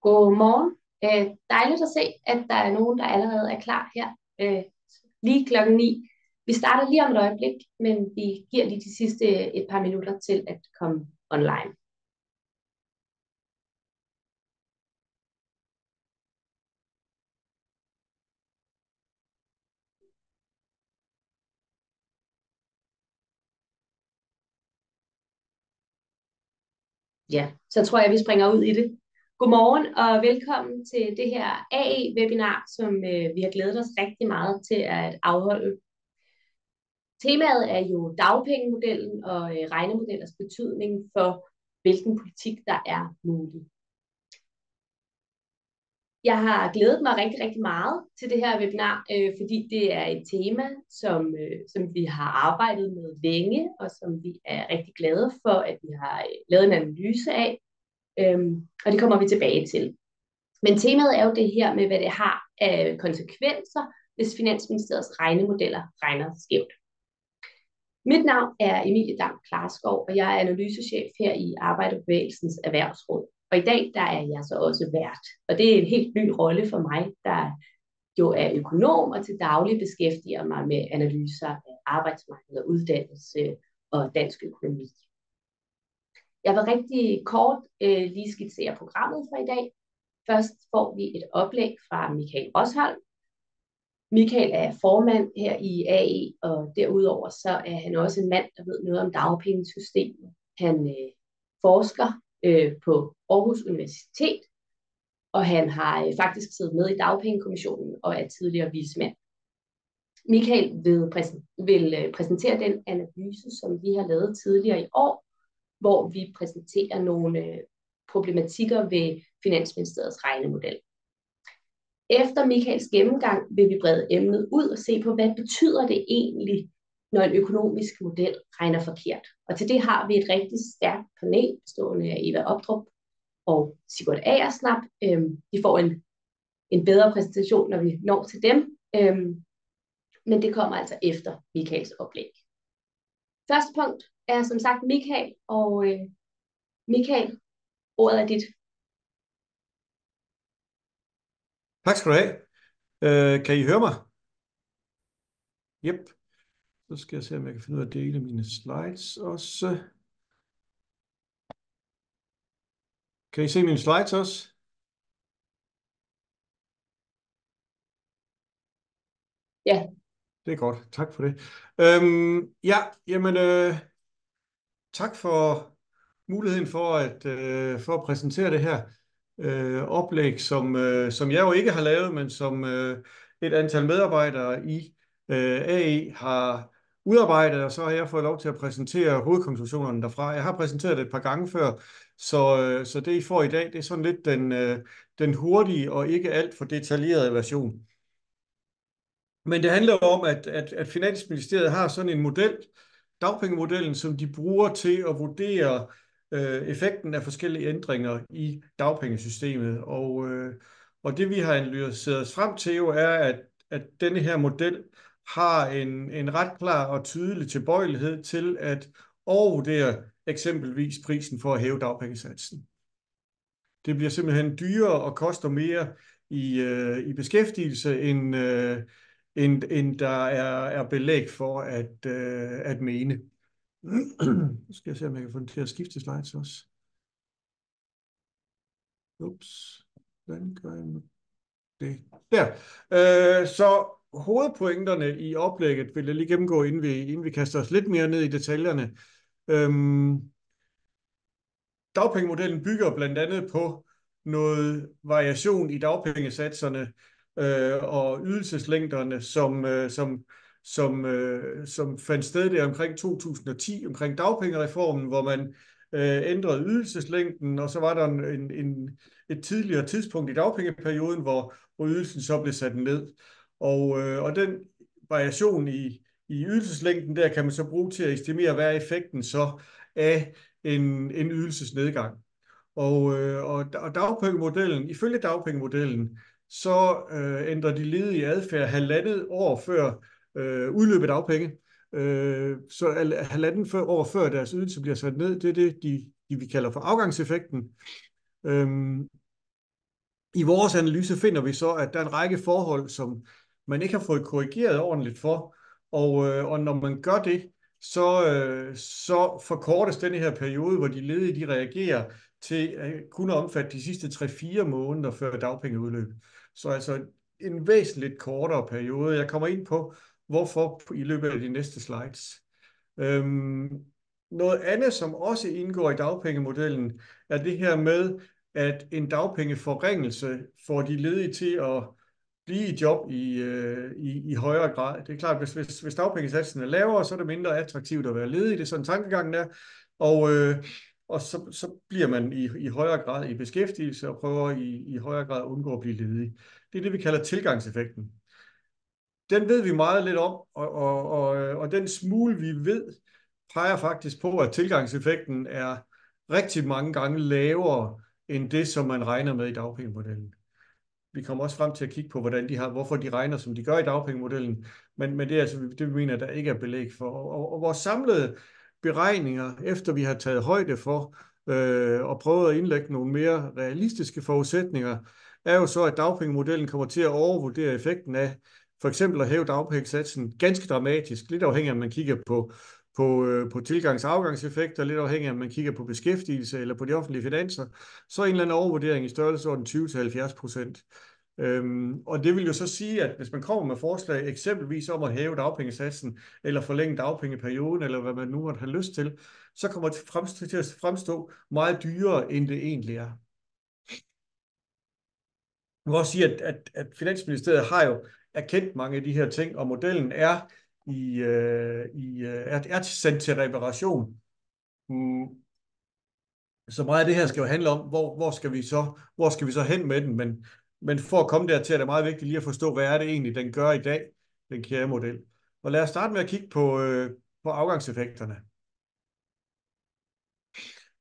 Godmorgen. Dejligt at se, at der er nogen, der allerede er klar her. Lige klokken 9. Vi starter lige om et øjeblik, men vi giver lige de sidste et par minutter til at komme online. Ja, så tror jeg, vi springer ud i det. Godmorgen og velkommen til det her AE-webinar, som vi har glædet os rigtig meget til at afholde. Temaet er jo dagpengemodellen og regnemodellers betydning for, hvilken politik der er mulig. Jeg har glædet mig rigtig, rigtig meget til det her webinar, fordi det er et tema, som vi har arbejdet med længe, og som vi er rigtig glade for, at vi har lavet en analyse af, og det kommer vi tilbage til. Men temaet er jo det her med, hvad det har af konsekvenser, hvis Finansministeriets regnemodeller regner skævt. Mit navn er Emilie Dam Klarskov, og jeg er analysechef her i Arbejderbevægelsens Erhvervsråd. Og i dag, der er jeg så også vært. Og det er en helt ny rolle for mig, der jo er økonom og til daglig beskæftiger mig med analyser af arbejdsmarked og uddannelse og dansk økonomi. Jeg vil rigtig kort lige skitsere programmet for i dag. Først får vi et oplæg fra Michael Rosholm. Michael er formand her i AE, og derudover så er han også en mand, der ved noget om dagpengesystemet. Han forsker på Aarhus Universitet, og han har faktisk siddet med i Dagpengekommissionen og er tidligere vismand. Michael vil præsentere den analyse, som vi har lavet tidligere i år, hvor vi præsenterer nogle problematikker ved Finansministeriets regnemodel. Efter Michaels gennemgang vil vi brede emnet ud og se på, hvad betyder det egentlig, når en økonomisk model regner forkert. Og til det har vi et rigtig stærkt panel, bestående af Eva Opdrup og Sigurd Agersnap. De får en bedre præsentation, når vi når til dem. Men det kommer altså efter Michaels oplæg. Første punkt er som sagt Michael, og Michael, ordet er dit. Tak skal du have. Kan I høre mig? Yep. Så skal jeg se, om jeg kan finde ud af at dele mine slides også. Kan I se mine slides også? Ja. Det er godt. Tak for det. Tak for muligheden for at præsentere det her oplæg, som jeg jo ikke har lavet, men som et antal medarbejdere i AE har udarbejdet, og så har jeg fået lov til at præsentere hovedkonklusionerne derfra. Jeg har præsenteret det et par gange før, så det I får i dag, det er sådan lidt den hurtige og ikke alt for detaljerede version. Men det handler om, at Finansministeriet har sådan en model, dagpengemodellen, som de bruger til at vurdere effekten af forskellige ændringer i dagpengesystemet. Og det vi har analyseret os frem til jo er, at denne her model har en ret klar og tydelig tilbøjelighed til at overvurdere eksempelvis prisen for at hæve dagpengesatsen. Det bliver simpelthen dyrere og koster mere i beskæftigelse, end der er belæg for at mene. Nu skal jeg se, om jeg kan få den til at skifte slides også. Ups, hvordan gør jeg det? Der. Så hovedpointerne i oplægget vil jeg lige gennemgå, inden vi kaster os lidt mere ned i detaljerne. Dagpengemodellen bygger blandt andet på noget variation i dagpengesatserne og ydelseslængderne, som fandt sted der omkring 2010, omkring dagpengereformen, hvor man ændrede ydelseslængden, og så var der et tidligere tidspunkt i dagpengeperioden, hvor ydelsen så blev sat ned. Og den variation i ydelseslængden der kan man så bruge til at estimere, hvad er effekten så af en ydelsesnedgang. Og dagpengemodellen, ifølge dagpengemodellen, så ændrer de ledige adfærd halvandet år før udløbet dagpenge. Så halvandet år før deres ydelse bliver sat ned, det er det, vi kalder for afgangseffekten. I vores analyse finder vi så, at der er en række forhold, som man ikke har fået korrigeret ordentligt for, og når man gør det, så forkortes denne her periode, hvor de ledige de reagerer til at kun at omfatte de sidste 3-4 måneder før dagpengeudløb. Så altså en væsentligt kortere periode. Jeg kommer ind på, hvorfor i løbet af de næste slides. Noget andet, som også indgår i dagpengemodellen, er det her med, at en dagpengeforringelse får de ledige til at blive i job i højere grad. Det er klart, at hvis dagpengesatsen er lavere, så er det mindre attraktivt at være ledig. Det er sådan tankegangen er. Og så bliver man i højere grad i beskæftigelse og prøver i højere grad at undgå at blive ledig. Det er det, vi kalder tilgangseffekten. Den ved vi meget lidt om, og den smule, vi ved, peger faktisk på, at tilgangseffekten er rigtig mange gange lavere end det, som man regner med i dagpengemodellen. Vi kommer også frem til at kigge på, hvorfor de regner, som de gør i dagpengemodellen, men det er altså det, vi mener, der ikke er belæg for. Og vores samlede beregninger, efter vi har taget højde for og prøvet at indlægge nogle mere realistiske forudsætninger, er jo så, at dagpengemodellen kommer til at overvurdere effekten af for eksempel at hæve dagpengesatsen ganske dramatisk, lidt afhængig af, om man kigger på tilgangs- og afgangseffekter, lidt afhængig af, om man kigger på beskæftigelse eller på de offentlige finanser, så en eller anden overvurdering i størrelsesorden 20-70%. Og det vil jo så sige, at hvis man kommer med forslag eksempelvis om at hæve dagpengesatsen, eller forlænge dagpengeperioden, eller hvad man nu måtte have lyst til, så kommer det til at fremstå meget dyrere, end det egentlig er. Jeg vil også sige, at Finansministeriet har jo erkendt mange af de her ting, og modellen er sendt til reparation. Så meget af det her skal jo handle om, hvor skal vi så hen med den, men for at komme dertil, er det meget vigtigt lige at forstå, hvad er det egentlig, den gør i dag, den kære model. Og lad os starte med at kigge på afgangseffekterne.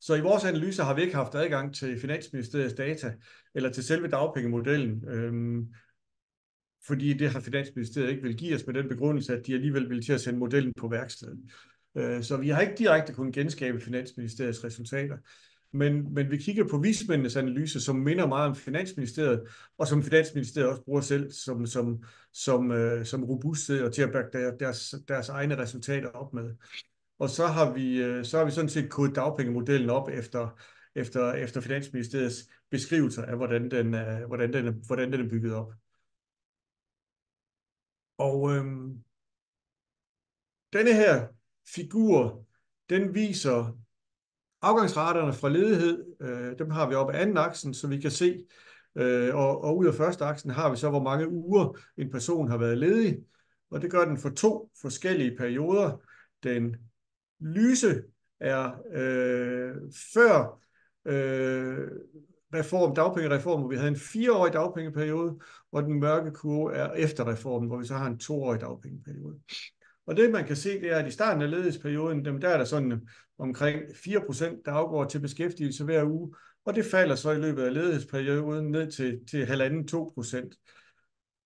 Så i vores analyse har vi ikke haft adgang til Finansministeriets data, eller til selve dagpengemodellen, fordi det har Finansministeriet ikke vil give os med den begrundelse, at de alligevel vil til at sende modellen på værkstedet. Så vi har ikke direkte kunnet genskabe Finansministeriets resultater. Men vi kigger på vismændenes analyse, som minder meget om Finansministeriet, og som Finansministeriet også bruger selv som robusthed og til at bakke deres egne resultater op med. Og så har vi sådan set kodet dagpengemodellen op efter Finansministeriets beskrivelser af, hvordan den er bygget op. Og denne her figur, den viser afgangsraterne fra ledighed. Dem har vi oppe af anden aksen, så vi kan se, og ud af første aksen har vi så, hvor mange uger en person har været ledig. Og det gør den for 2 forskellige perioder. Den lyse er før dagpengereformen, hvor vi havde en 4-årig dagpengeperiode, og den mørke kurve er efter reformen, hvor vi så har en 2-årig dagpengeperiode. Og det man kan se, det er, at i starten af ledighedsperioden, der er der sådan omkring 4%, der afgår til beskæftigelse hver uge, og det falder så i løbet af ledighedsperioden ned til 1,5-2%.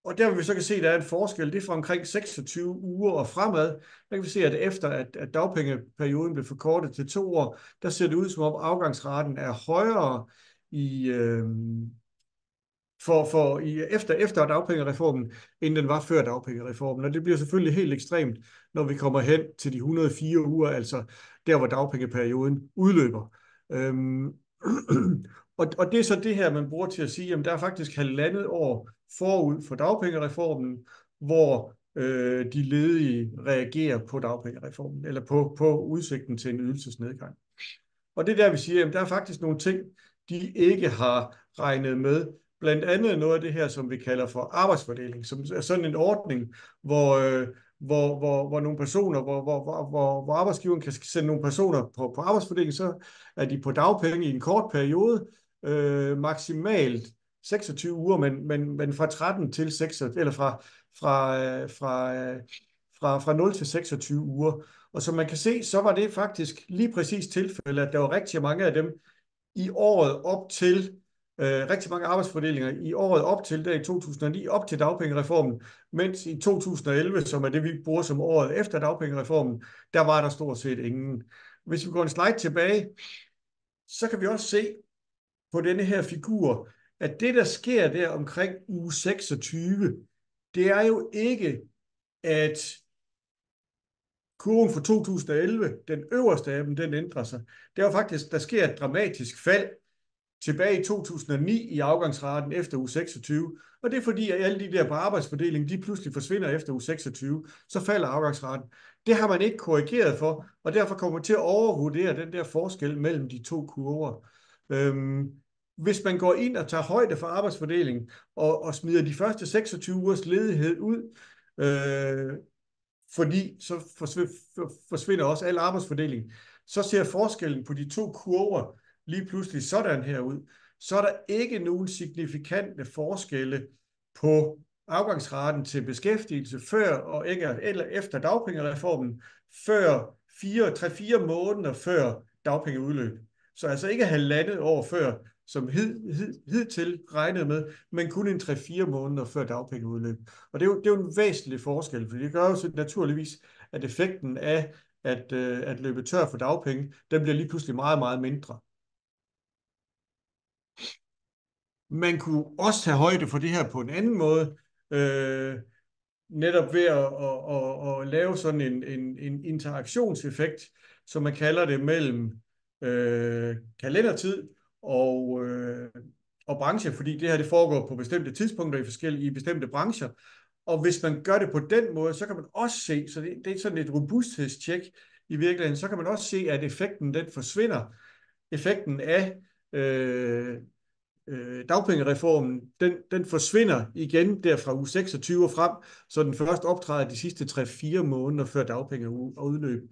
Og der vil vi så kan se, at der er en forskel. Det er fra omkring 26 uger og fremad. Der kan vi se, at efter at dagpengeperioden blev forkortet til 2 år, der ser det ud som om afgangsraten er højere efter dagpengereformen, end den var før dagpengereformen. Og det bliver selvfølgelig helt ekstremt, når vi kommer hen til de 104 uger, altså der, hvor dagpengeperioden udløber. Og det er så det her, man bruger til at sige, at der er faktisk 1,5 år forud for dagpengereformen, hvor de ledige reagerer på dagpengereformen, eller på udsigten til en ydelsesnedgang. Og det er der, vi siger, at der er faktisk nogle ting, de ikke har regnet med. Blandt andet noget af det her, som vi kalder for arbejdsfordeling, som er sådan en ordning, hvor nogle personer, hvor arbejdsgiveren kan sende nogle personer på arbejdsfordeling, så er de på dagpenge i en kort periode, maksimalt 26 uger, men fra 13 til 6, eller fra 0 til 26 uger. Og som man kan se, så var det faktisk lige præcis tilfælde, at der var rigtig mange af dem i året op til, rigtig mange arbejdsfordelinger i året op til, der i 2009, op til dagpengereformen, mens i 2011, som er det, vi bruger som året efter dagpengereformen, der var der stort set ingen. Hvis vi går en slide tilbage, så kan vi også se på denne her figur, at det, der sker der omkring uge 26, det er jo ikke, at kurven for 2011, den øverste af dem, den ændrer sig. Det er jo faktisk, der sker et dramatisk fald tilbage i 2009 i afgangsraten efter uge 26. Og det er fordi, at alle de der på arbejdsfordeling, de pludselig forsvinder efter uge 26. Så falder afgangsraten. Det har man ikke korrigeret for, og derfor kommer man til at overvurdere den der forskel mellem de to kurver. Hvis man går ind og tager højde for arbejdsfordelingen og smider de første 26 ugers ledighed ud, fordi så forsvinder også al arbejdsfordeling, så ser forskellen på de to kurver lige pludselig sådan her ud. Så er der ikke nogen signifikante forskelle på afgangsraten til beskæftigelse før og eller efter dagpengereformen, før 3-4 måneder før dagpengeudløb. Så altså ikke halvandet år før, som hidtil regnede med, men kun en 3-4 måneder før dagpengeudløb. Og det er jo en væsentlig forskel, for det gør jo naturligvis, at effekten af at løbe tør for dagpenge, den bliver lige pludselig meget, meget mindre. Man kunne også tage højde for det her på en anden måde, netop ved at lave sådan en interaktionseffekt, som man kalder det, mellem kalendertid og branche, fordi det her det foregår på bestemte tidspunkter i bestemte brancher. Og hvis man gør det på den måde, så kan man også se, så det er sådan et robusthedstjek i virkeligheden, så kan man også se, at effekten den forsvinder. Effekten af dagpengereformen, den forsvinder igen der fra uge 26 og frem, så den først optræder de sidste 3-4 måneder før dagpengeudløb.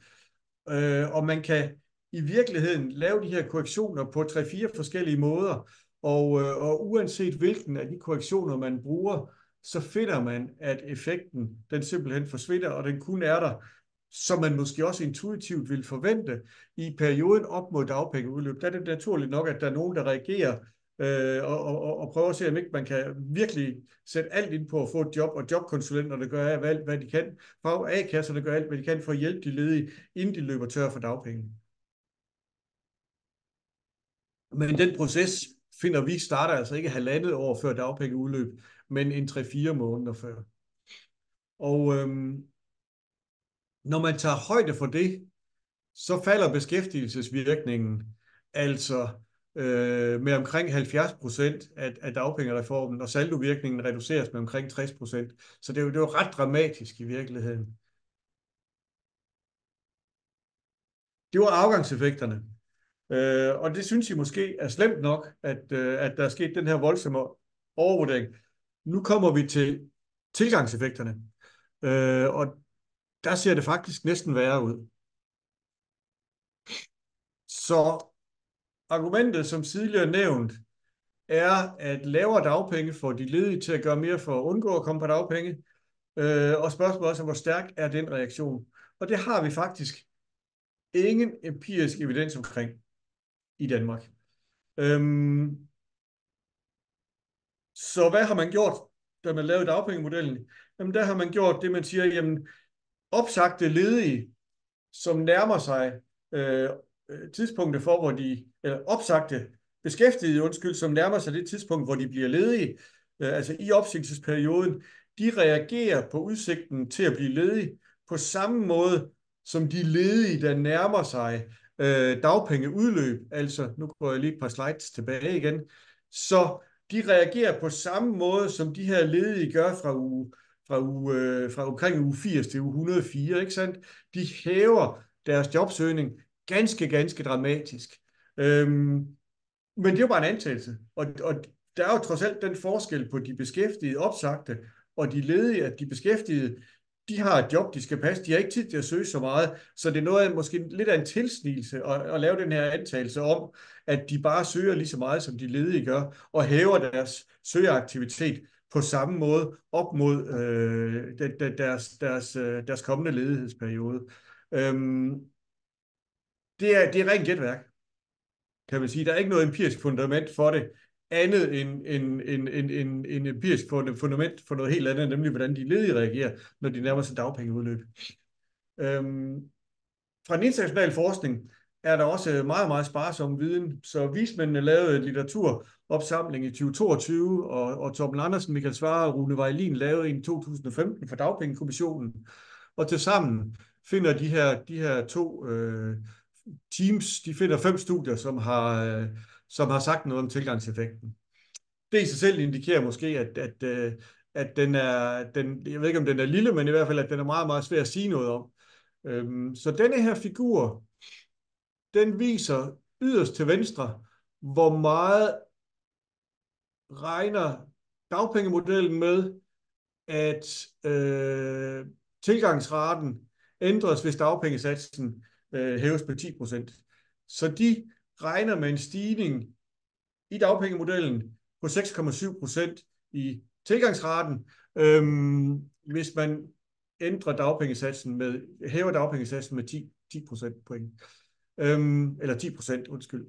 Og man kan i virkeligheden lave de her korrektioner på 3-4 forskellige måder, og uanset hvilken af de korrektioner man bruger, så finder man, at effekten den simpelthen forsvinder, og den kun er der, som man måske også intuitivt vil forvente i perioden op mod dagpengeudløb. Der er det naturligt nok, at der er nogen, der reagerer og prøver at se, om ikke man kan virkelig sætte alt ind på at få et job, og jobkonsulenterne gør alt, hvad de kan. A-kasserne gør alt, hvad de kan for at hjælpe de ledige, inden de løber tør for dagpenge. Men den proces finder vi starter altså ikke halvandet år før dagpengeudløb, men en 3-4 måneder før. Og når man tager højde for det, så falder beskæftigelsesvirkningen altså med omkring 70% af dagpengereformen, og saldovirkningen reduceres med omkring 60%. Så det er jo ret dramatisk i virkeligheden. Det var afgangseffekterne. Og det synes I måske er slemt nok, at der er sket den her voldsomme overvurdering. Nu kommer vi til tilgangseffekterne. Og der ser det faktisk næsten værre ud. Så argumentet, som tidligere nævnt, er, at lavere dagpenge får de ledige til at gøre mere for at undgå at komme på dagpenge. Og spørgsmålet også, hvor stærk er den reaktion? Og det har vi faktisk ingen empirisk evidens omkring i Danmark. Så hvad har man gjort, da man lavede dagpengemodellen? Jamen der har man gjort det, man siger, jamen opsagte ledige, som nærmer sig tidspunktet for, hvor de, eller opsagte beskæftigede, som nærmer sig det tidspunkt, hvor de bliver ledige, altså i opsigelsesperioden, de reagerer på udsigten til at blive ledige på samme måde, som de ledige, der nærmer sig dagpengeudløb, altså nu går jeg lige et par slides tilbage igen, så de reagerer på samme måde, som de her ledige gør fra omkring uge 80 til uge 104, ikke sandt? De hæver deres jobsøgning ganske dramatisk. Men det er jo bare en antagelse, og der er jo trods alt den forskel på de beskæftigede opsagte og de ledige, at de beskæftigede, de har et job, de skal passe, de har ikke tid til at søge så meget, så det er noget af, måske lidt af en tilsnigelse at lave den her antagelse om, at de bare søger lige så meget, som de ledige gør, og hæver deres søgeaktivitet på samme måde op mod deres kommende ledighedsperiode. Det er rent gætværk, kan man sige. Der er ikke noget empirisk fundament for det, andet end en empirisk fundament for noget helt andet, nemlig hvordan de ledige reagerer, når de nærmer sig dagpengeudløb. Fra en international forskning, er der også meget, meget sparsom viden. Så vismændene lavede en litteraturopsamling i 2022, og Torben Andersen, Michael Svarer og Rune Vejlin lavede en i 2015 for Dagpengekommissionen. Og tilsammen finder de her to teams, de finder 5 studier, som har sagt noget om tilgangseffekten. Det i sig selv indikerer måske, at jeg ved ikke, om den er lille, men i hvert fald, at den er meget, meget svær at sige noget om. Så denne her figur, den viser yderst til venstre, hvor meget regner dagpengemodellen med, at tilgangsraten ændres, hvis dagpengesatsen hæves med 10%. Så de regner med en stigning i dagpengemodellen på 6,7% i tilgangsraten, hvis man hæver dagpengesatsen med 10 procentpoint. Eller 10%, undskyld.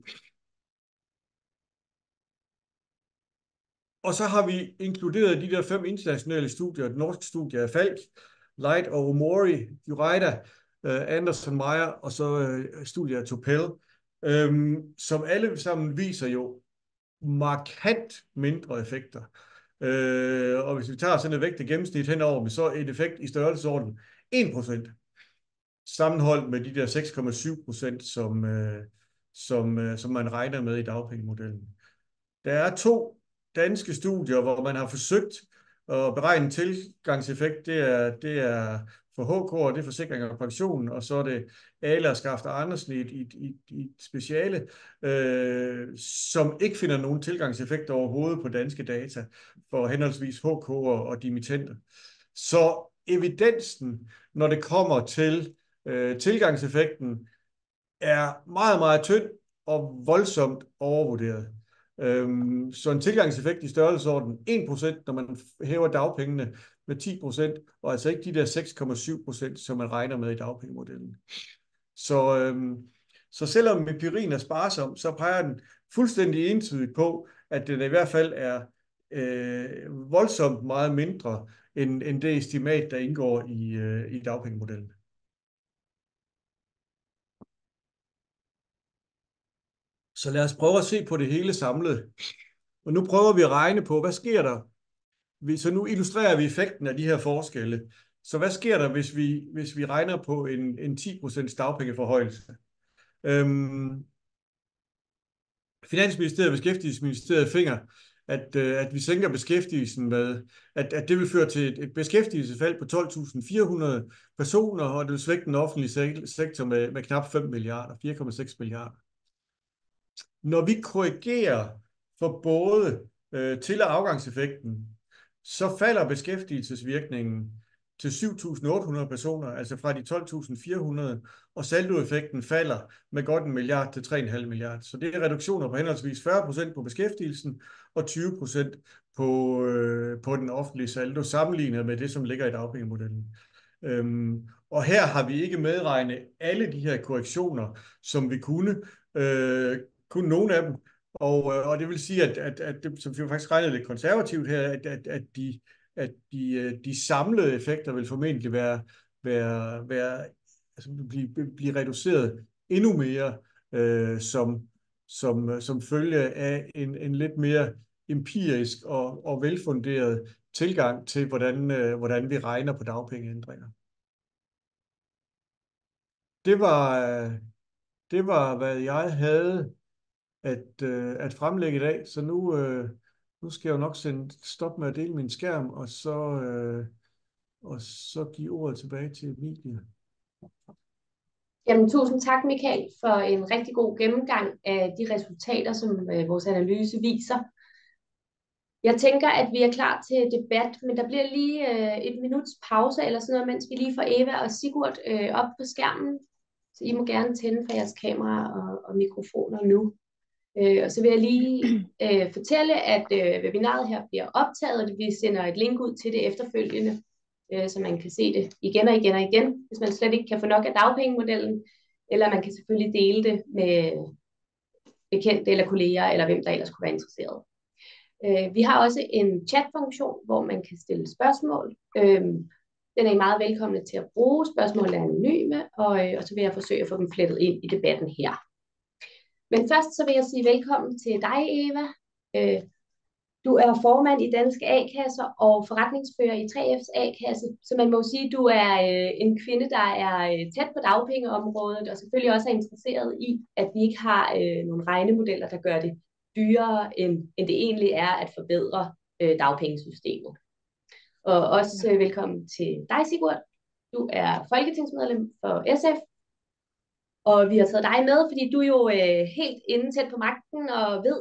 Og så har vi inkluderet de der 5 internationale studier. Et norsk studie af Falk, Light og Omori, Jurida, Anderson Meyer, og så studier af Topel, som alle sammen viser jo markant mindre effekter. Og hvis vi tager sådan et vægtet gennemsnit henover, så et effekt i størrelsesorden 1%, sammenholdt med de der 6,7%, som man regner med i dagpengemodellen. Der er 2 danske studier, hvor man har forsøgt at beregne tilgangseffekt. Det er for HK, og det er Forsikring og Pension, og så er det Ale og Skafter Andersen i et speciale, som ikke finder nogen tilgangseffekt overhovedet på danske data for henholdsvis HK og dimittenter. Så evidensen, når det kommer til tilgangseffekten, er meget, meget tynd og voldsomt overvurderet. Så en tilgangseffekt i størrelsesorden 1%, når man hæver dagpengene med 10%, og altså ikke de der 6,7%, som man regner med i dagpengemodellen. Så selvom empirien er sparsom, så peger den fuldstændig entydigt på, at den i hvert fald er voldsomt meget mindre end det estimat, der indgår i dagpengemodellen. Så lad os prøve at se på det hele samlet. Og nu prøver vi at regne på, hvad sker der? Så nu illustrerer vi effekten af de her forskelle. Så hvad sker der, hvis vi regner på en 10% dagpengeforhøjelse? Finansministeriet og Beskæftigelsesministeriet finder, at vi sænker beskæftigelsen med, at det vil føre til et beskæftigelsesfald på 12.400 personer, og det vil svække den offentlige sektor med knap 5 milliarder, 4,6 milliarder. Når vi korrigerer for både til- og afgangseffekten, så falder beskæftigelsesvirkningen til 7.800 personer, altså fra de 12.400, og saldoeffekten falder med godt 1 milliard til 3,5 milliard. Så det er reduktioner på henholdsvis 40% på beskæftigelsen og 20% på den offentlige saldo, sammenlignet med det, som ligger i dagpengemodellen. Og her har vi ikke medregnet alle de her korrektioner, som vi kunne. Kun nogle af dem. Og det vil sige, at det, som vi faktisk regnede lidt konservativt her, at de samlede effekter vil formentlig blive reduceret endnu mere som følge af en lidt mere empirisk og velfunderet tilgang til, hvordan vi regner på dagpengeændringer. Det var, hvad jeg havde at fremlægge i dag, så nu skal jeg jo nok stoppe med at dele min skærm, og så give ordet tilbage til Emilie. Jamen, tusind tak, Michael, for en rigtig god gennemgang af de resultater, som vores analyse viser. Jeg tænker, at vi er klar til debat, men der bliver lige et minuts pause, eller sådan noget, mens vi lige får Eva og Sigurd op på skærmen. Så I må gerne tænde for jeres kamera og mikrofoner nu. Og så vil jeg lige fortælle, at webinaret her bliver optaget, og vi sender et link ud til det efterfølgende, så man kan se det igen og igen og igen, hvis man slet ikke kan få nok af dagpengemodellen, eller man kan selvfølgelig dele det med bekendte eller kolleger, eller hvem der ellers kunne være interesseret. Vi har også en chatfunktion, hvor man kan stille spørgsmål. Den er I meget velkomne til at bruge. Spørgsmålene er anonyme, og så vil jeg forsøge at få dem flettet ind i debatten her. Men først så vil jeg sige velkommen til dig, Eva. Du er formand i Danske A-kasser og forretningsfører i 3F's A-kasse, så man må jo sige, at du er en kvinde, der er tæt på dagpengeområdet, og selvfølgelig også er interesseret i, at vi ikke har nogle regnemodeller, der gør det dyrere, end det egentlig er at forbedre dagpengesystemet. Og også velkommen til dig, Sigurd. Du er folketingsmedlem for SF, og vi har taget dig med, fordi du er jo helt inde tæt på magten og ved,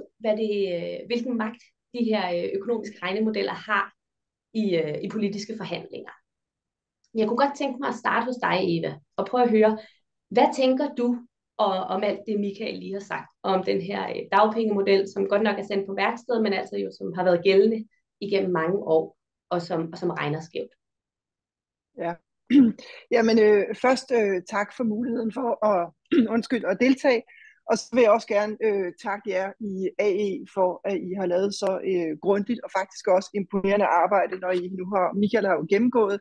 hvilken magt de her økonomiske regnemodeller har i politiske forhandlinger. Jeg kunne godt tænke mig at starte hos dig, Eva, og prøve at høre, hvad tænker du om alt det, Michael lige har sagt, om den her dagpengemodel, som godt nok er sendt på værksted, men altså jo som har været gældende igennem mange år, og som regner skævt? Ja, jamen først tak for muligheden for at deltage. Og så vil jeg også gerne takke jer i AE for, at I har lavet så grundigt og faktisk også imponerende arbejde, når I nu har, Michael har jo gennemgået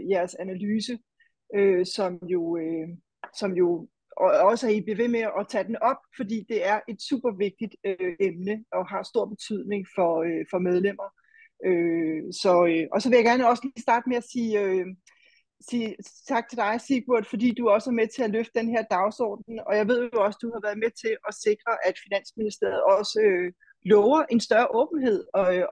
jeres analyse, som jo også I bliver ved med at tage den op, fordi det er et super vigtigt emne og har stor betydning for medlemmer. Og så vil jeg gerne også lige starte med at sige tak til dig, Sigurd, fordi du også er med til at løfte den her dagsorden, og jeg ved jo også, du har været med til at sikre, at Finansministeriet også lover en større åbenhed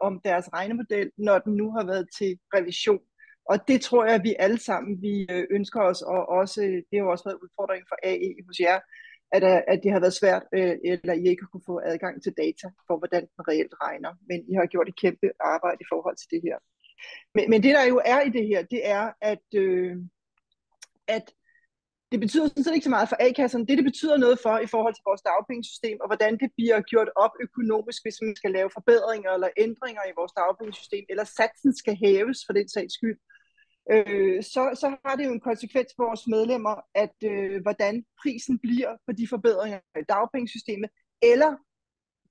om deres regnemodel, når den nu har været til revision. Og det tror jeg, at vi alle sammen vi ønsker os, og også, det har jo også været udfordringen for AE hos jer, at det har været svært, eller I ikke har kunne få adgang til data for, hvordan den reelt regner. Men I har gjort et kæmpe arbejde i forhold til det her. Men det, der jo er i det her, det er, at det betyder sådan set ikke så meget for A-kasserne. Det betyder noget for i forhold til vores dagpengesystem, og hvordan det bliver gjort op økonomisk, hvis man skal lave forbedringer eller ændringer i vores dagpengesystem, eller satsen skal hæves for den sags skyld. Så har det jo en konsekvens for vores medlemmer, at hvordan prisen bliver på de forbedringer i dagpengesystemet, eller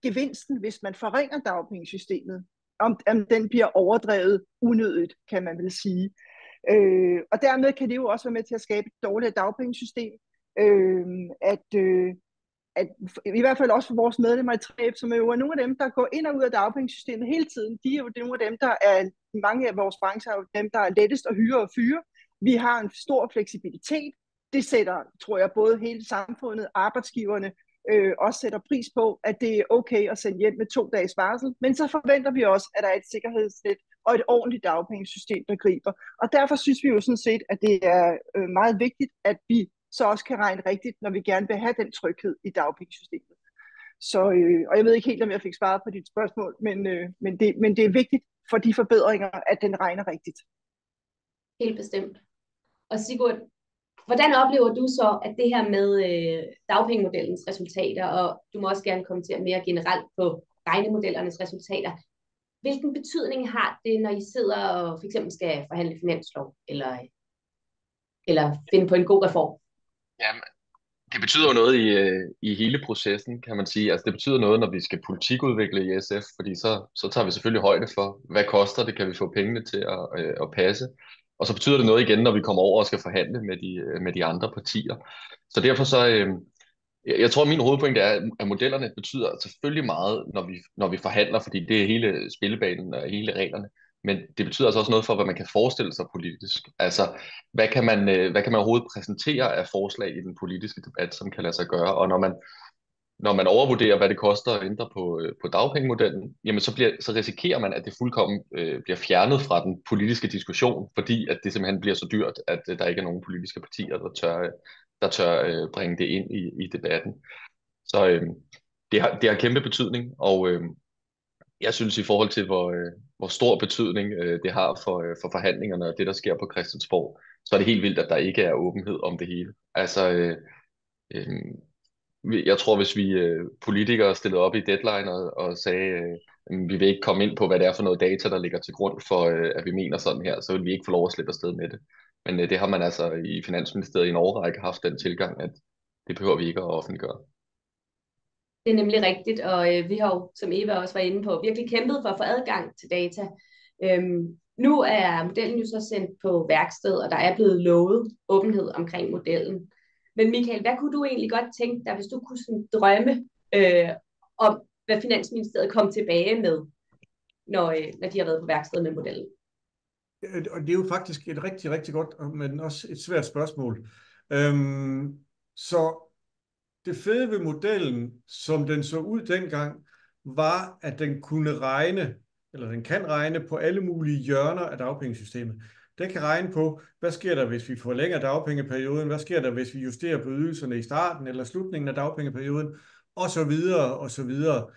gevinsten, hvis man forringer dagpengesystemet, om den bliver overdrevet unødigt, kan man vel sige. Og dermed kan det jo også være med til at skabe et dårligt dagpengesystem, at i hvert fald også for vores medlemmer i 3F, som er jo nogle af dem, der går ind og ud af dagpengesystemet hele tiden, de er jo nogle af dem, der er, mange af vores brancher er jo dem, der er lettest at hyre og fyre. Vi har en stor fleksibilitet. Det sætter, tror jeg, både hele samfundet, arbejdsgiverne, også sætter pris på, at det er okay at sende hjem med 2 dages varsel, men så forventer vi også, at der er et sikkerhedsnet og et ordentligt dagpengesystem, der griber. Og derfor synes vi jo sådan set, at det er meget vigtigt, at vi så også kan regne rigtigt, når vi gerne vil have den tryghed i dagpengesystemet. Så, og jeg ved ikke helt, om jeg fik svaret på dit spørgsmål, men det er vigtigt for de forbedringer, at den regner rigtigt. Helt bestemt. Og Sigurd, hvordan oplever du så, at det her med dagpengemodellens resultater, og du må også gerne kommentere mere generelt på regnemodellernes resultater, hvilken betydning har det, når I sidder og for eksempel skal forhandle finanslov, eller finde på en god reform? Jamen, det betyder jo noget i hele processen, kan man sige. Altså det betyder noget, når vi skal politikudvikle i SF, fordi så tager vi selvfølgelig højde for, hvad koster det, kan vi få pengene til at passe. Og så betyder det noget igen, når vi kommer over og skal forhandle med de andre partier. Så derfor så, jeg tror, at min hovedpointe er, at modellerne betyder selvfølgelig meget, når vi forhandler, fordi det er hele spillebanen og hele reglerne. Men det betyder altså også noget for, hvad man kan forestille sig politisk. Altså, hvad kan man overhovedet præsentere af forslag i den politiske debat, som kan lade sig gøre? Og når man overvurderer, hvad det koster at ændre på dagpengemodellen, jamen så risikerer man, at det fuldkommen bliver fjernet fra den politiske diskussion, fordi at det simpelthen bliver så dyrt, at der ikke er nogen politiske partier, der tør bringe det ind i debatten. Så det har kæmpe betydning, og jeg synes i forhold til, hvor stor betydning det har for forhandlingerne og det, der sker på Christiansborg, så er det helt vildt, at der ikke er åbenhed om det hele. Altså, jeg tror, hvis vi politikere stillede op i Deadline og sagde, vi vil ikke komme ind på, hvad det er for noget data, der ligger til grund for, at vi mener sådan her, så vil vi ikke få lov at slippe afsted med det. Men det har man altså i Finansministeriet i en årrække haft den tilgang, at det behøver vi ikke at offentliggøre. Det er nemlig rigtigt, og vi har jo, som Eva også var inde på, virkelig kæmpet for at få adgang til data. Nu er modellen jo så sendt på værksted, og der er blevet lovet åbenhed omkring modellen. Men Michael, hvad kunne du egentlig godt tænke dig, hvis du kunne sådan drømme om, hvad Finansministeriet kom tilbage med, når de har været på værksted med modellen? Og det er jo faktisk et rigtig, rigtig godt, men også et svært spørgsmål. Så det fede ved modellen, som den så ud dengang, var, at den kunne regne, eller den kan regne på alle mulige hjørner af dagpengesystemet. Den kan regne på, hvad sker der, hvis vi forlænger dagpengeperioden, hvad sker der, hvis vi justerer på ydelserne i starten eller slutningen af dagpengeperioden, og så videre, og så videre.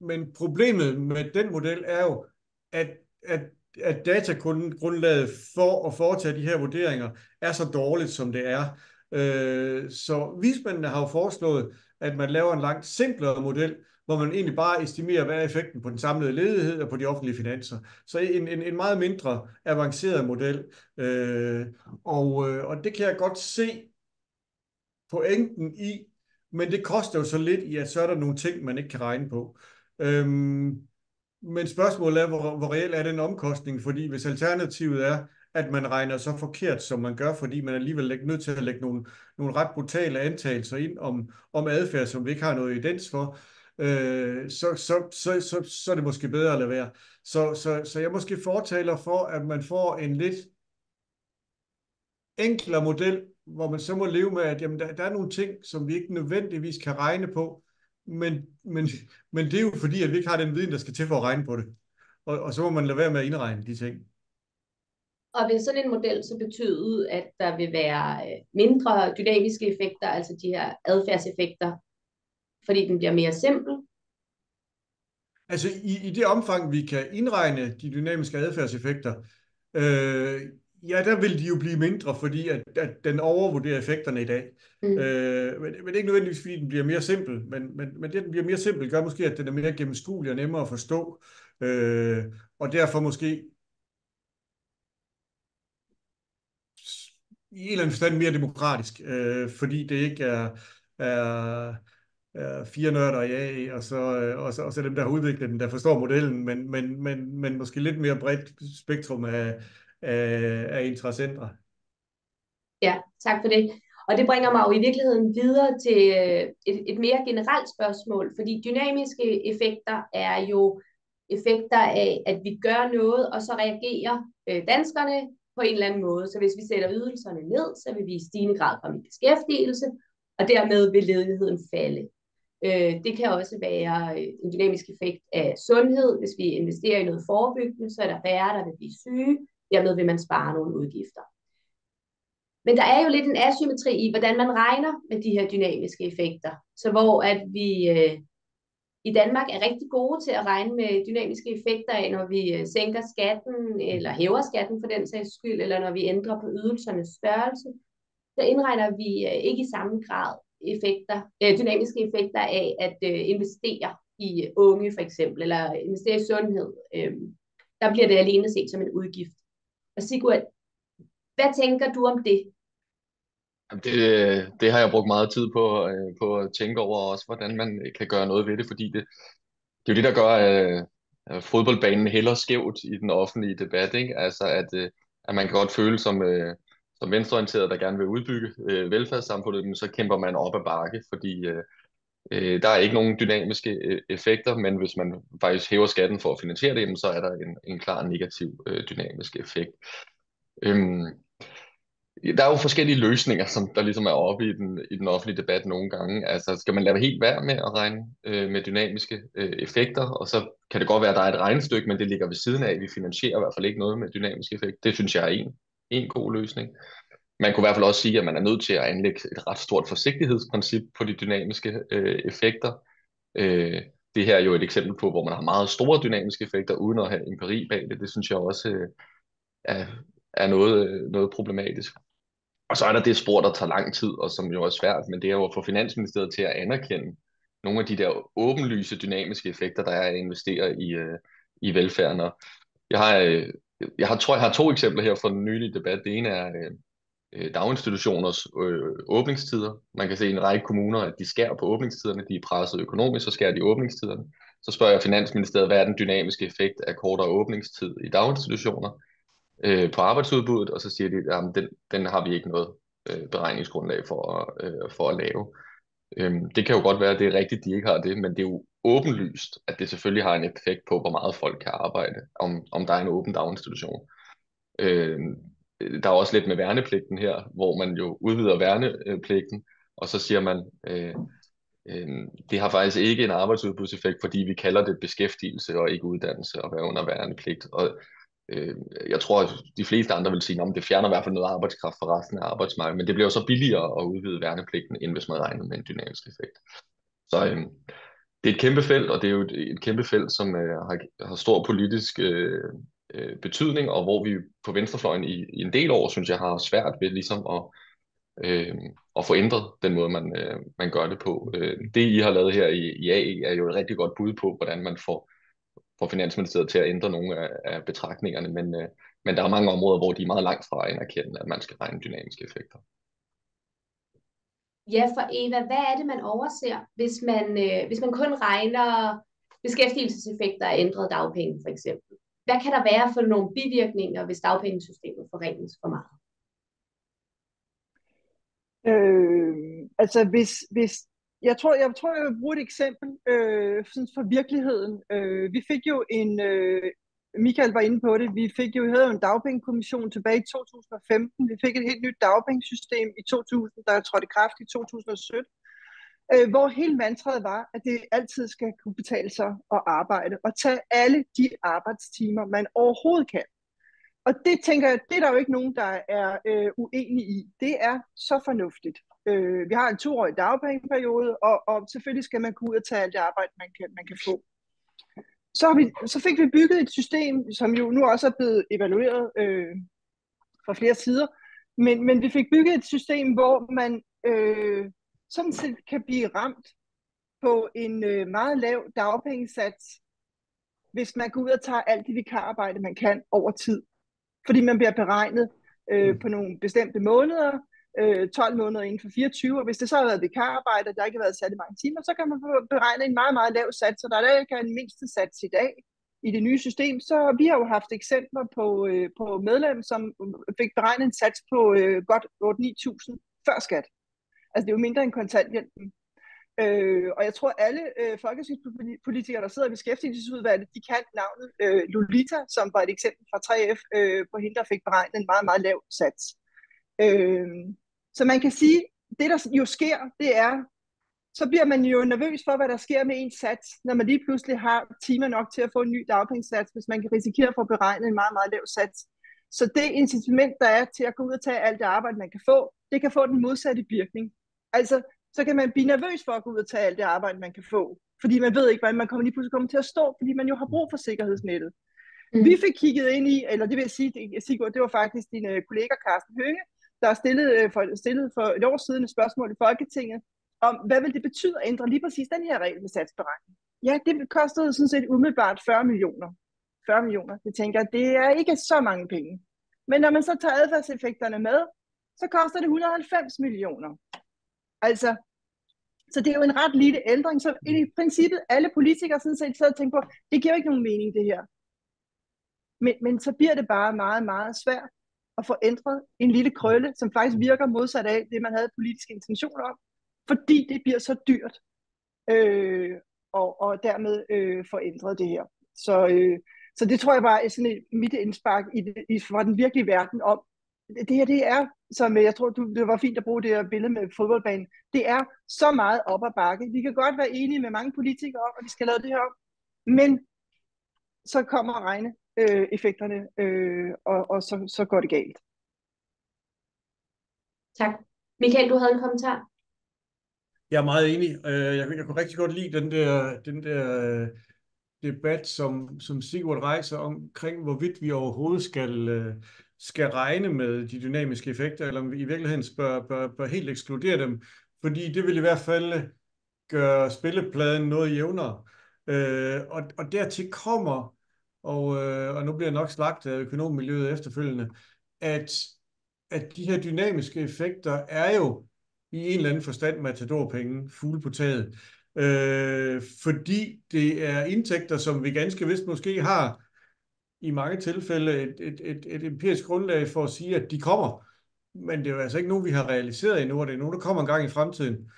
Men problemet med den model er jo, at datagrundlaget for at foretage de her vurderinger er så dårligt, som det er. Så vismændene har jo foreslået, at man laver en langt simplere model, hvor man egentlig bare estimerer, hvad er effekten på den samlede ledighed og på de offentlige finanser. Så en meget mindre avanceret model. Og det kan jeg godt se pointen i, men det koster jo så lidt i, at så er der nogle ting, man ikke kan regne på. Men spørgsmålet er, hvor reel er den omkostning, fordi hvis alternativet er, at man regner så forkert, som man gør, fordi man alligevel er nødt til at lægge nogle ret brutale antagelser ind om adfærd, som vi ikke har noget evidens for, så er det måske bedre at lade være. Så jeg måske fortaler for, at man får en lidt enklere model, hvor man så må leve med, at jamen, der er nogle ting, som vi ikke nødvendigvis kan regne på, men det er jo fordi, at vi ikke har den viden, der skal til for at regne på det. Og så må man lade være med at indregne de ting. Og vil sådan en model så betyde, at der vil være mindre dynamiske effekter, altså de her adfærdseffekter, fordi den bliver mere simpel? Altså i det omfang, vi kan indregne de dynamiske adfærdseffekter, ja, der vil de jo blive mindre, fordi at den overvurderer effekterne i dag. Men det er ikke nødvendigvis, fordi den bliver mere simpel, men det, den bliver mere simpel, gør måske, at den er mere gennemskuelig og nemmere at forstå, og derfor måske i en eller anden forstand mere demokratisk, fordi det ikke er 4 nørder i AI, og så dem, der har udviklet den, der forstår modellen, men måske lidt mere bredt spektrum af interessenter. Ja, tak for det. Og det bringer mig jo i virkeligheden videre til et mere generelt spørgsmål, fordi dynamiske effekter er jo effekter af, at vi gør noget, og så reagerer danskerne på en eller anden måde. Så hvis vi sætter ydelserne ned, så vil vi i stigende grad komme i beskæftigelse, og dermed vil ledigheden falde. Det kan også være en dynamisk effekt af sundhed. Hvis vi investerer i noget forebyggende, så er der færre, der vil blive syge. Dermed vil man spare nogle udgifter. Men der er jo lidt en asymmetri i, hvordan man regner med de her dynamiske effekter. Så hvor at vi i Danmark er rigtig gode til at regne med dynamiske effekter af, når vi sænker skatten, eller hæver skatten for den sags skyld, eller når vi ændrer på ydelsernes størrelse, så indregner vi ikke i samme grad dynamiske effekter af at investere i unge for eksempel, eller investere i sundhed. Der bliver det alene set som en udgift. Og Sigurd, hvad tænker du om det? Det har jeg brugt meget tid på at tænke over også, hvordan man kan gøre noget ved det, fordi det er jo det, der gør, at fodboldbanen hælder skævt i den offentlige debat, ikke? Altså, at man kan godt føle som venstreorienteret, der gerne vil udbygge velfærdssamfundet, men så kæmper man op ad bakke, fordi der er ikke nogen dynamiske effekter, men hvis man faktisk hæver skatten for at finansiere det, så er der en klar negativ dynamisk effekt. Der er jo forskellige løsninger, som der ligesom er oppe i den offentlige debat nogle gange. Altså, skal man lade helt være med at regne med dynamiske effekter, og så kan det godt være, at der er et regnestykke, men det ligger ved siden af. Vi finansierer i hvert fald ikke noget med dynamisk effekt. Det synes jeg er en god løsning. Man kunne i hvert fald også sige, at man er nødt til at anlægge et ret stort forsigtighedsprincip på de dynamiske effekter. Det her er jo et eksempel på, hvor man har meget store dynamiske effekter, uden at have empiri bag det. Det synes jeg også er noget problematisk. Og så er der det spor, der tager lang tid, og som jo er svært, men det er jo at få Finansministeriet til at anerkende nogle af de der åbenlyse dynamiske effekter, der er at investere i velfærden. Jeg har 2 eksempler her fra den nylige debat. Det ene er daginstitutioners åbningstider. Man kan se i en række kommuner, at de skærer på åbningstiderne, de er presset økonomisk, så skærer de åbningstiderne. Så spørger jeg Finansministeriet, hvad er den dynamiske effekt af kortere åbningstid i daginstitutioner på arbejdsudbuddet, og så siger de, at den har vi ikke noget beregningsgrundlag for at lave. Det kan jo godt være, at det er rigtigt, de ikke har det, men det er jo åbenlyst, at det selvfølgelig har en effekt på, hvor meget folk kan arbejde, om der er en åben daginstitution. Der er også lidt med værnepligten her, hvor man jo udvider værnepligten, og så siger man, det har faktisk ikke en arbejdsudbudseffekt, fordi vi kalder det beskæftigelse og ikke uddannelse at være under værnepligt. Og jeg tror, at de fleste andre vil sige, at det fjerner i hvert fald noget arbejdskraft fra resten af arbejdsmarkedet, men det bliver jo så billigere at udvide værnepligten, end hvis man regner med en dynamisk effekt. Så det er et kæmpe felt, og det er jo et kæmpe felt, som har stor politisk betydning, og hvor vi på venstrefløjen i en del år, synes jeg, har svært ved ligesom at få ændret den måde, man gør det på. Det, I har lavet her i AE, er jo et rigtig godt bud på, hvordan man får Finansministeriet til at ændre nogle af betragtningerne, men der er mange områder, hvor de er meget langt fra at anerkende, at man skal regne dynamiske effekter. Ja, for Eva, hvad er det, man overser, hvis man kun regner beskæftigelseseffekter af ændret dagpenge, for eksempel? Hvad kan der være for nogle bivirkninger, hvis dagpengesystemet forringes for meget? Altså hvis jeg tror, jeg vil bruge et eksempel sådan fra virkeligheden. Vi fik jo Michael var inde på det, vi havde jo en dagpengekommission tilbage i 2015. Vi fik et helt nyt dagpengesystem i 2000, der trådte i kraft i 2017, hvor hele mantraet var, at det altid skal kunne betale sig at arbejde og tage alle de arbejdstimer, man overhovedet kan. Og det tænker jeg, det er der jo ikke nogen, der er uenige i. Det er så fornuftigt. Vi har en 2-årig dagpengeperiode, og selvfølgelig skal man kunne ud og tage alt det arbejde, man kan få. Så fik vi bygget et system, som jo nu også er blevet evalueret fra flere sider, men vi fik bygget et system, hvor man sådan set kan blive ramt på en meget lav dagpengesats, hvis man går ud og tager alt det vikararbejde, man kan over tid. Fordi man bliver beregnet på nogle bestemte måneder, 12 måneder inden for 24, og hvis det så har været vikararbejde, og der ikke har været sat mange timer, så kan man beregne en meget, meget lav sats, så der er ikke en mindste sats i dag i det nye system. Så vi har jo haft eksempler på medlem, som fik beregnet en sats på godt 8-9.000 før skat. Altså det er jo mindre end kontanthjælpen. Og jeg tror, alle folketingspolitikere, der sidder i beskæftigelsesudvalget, de kan navnet Lolita, som var et eksempel fra 3F på hende, der fik beregnet en meget, meget lav sats. Så man kan sige, det der jo sker, det er, så bliver man jo nervøs for, hvad der sker med ens sats, når man lige pludselig har timer nok til at få en ny dagpengesats, hvis man kan risikere at få beregnet en meget, meget lav sats. Så det incitament, der er til at gå ud og tage alt det arbejde, man kan få, det kan få den modsatte virkning. Altså, så kan man blive nervøs for at gå ud og tage alt det arbejde, man kan få. Fordi man ved ikke, hvordan man lige pludselig kommer til at stå, fordi man jo har brug for sikkerhedsnettet. Vi fik kigget ind i, eller det vil jeg sige, Sigurd, det var faktisk din kollega Carsten Hønge, der stillede for et år siden et spørgsmål i Folketinget, om hvad vil det betyde at ændre lige præcis den her regel med satsberegning. Ja, det kostede sådan set umiddelbart 40 millioner. 40 millioner, det tænker jeg, det er ikke så mange penge. Men når man så tager adfærdseffekterne med, så koster det 190 millioner. Altså, så det er jo en ret lille ændring, så i princippet alle politikere sådan set sidder og tænker på, det giver jo ikke nogen mening det her. Men så bliver det bare meget, meget svært at få ændret en lille krølle, som faktisk virker modsat af det, man havde politiske intentioner om, fordi det bliver så dyrt og dermed få ændret det her. Så det tror jeg bare er sådan mit indspark fra den virkelige verden om, det her, det er, som jeg tror, det var fint at bruge det her billede med fodboldbanen, det er så meget op ad bakke. Vi kan godt være enige med mange politikere om, at vi skal lave det her om, men så kommer regneeffekterne, og så går det galt. Tak. Michael, du havde en kommentar? Jeg er meget enig. Jeg kunne rigtig godt lide den der debat, som Sigurd rejser omkring, hvorvidt vi overhovedet skal regne med de dynamiske effekter, eller om vi i virkeligheden bør helt ekskludere dem, fordi det vil i hvert fald gøre spillepladen noget jævnere. Og dertil kommer, og nu bliver jeg nok slagtet af økonommiljøet efterfølgende, at de her dynamiske effekter er jo i en eller anden forstand matadorpenge, fugle på taget. Fordi det er indtægter, som vi ganske vist måske har i mange tilfælde et empirisk grundlag for at sige, at de kommer. men det er jo altså ikke nogen, vi har realiseret endnu, og det er nogen, der kommer en gang i fremtiden.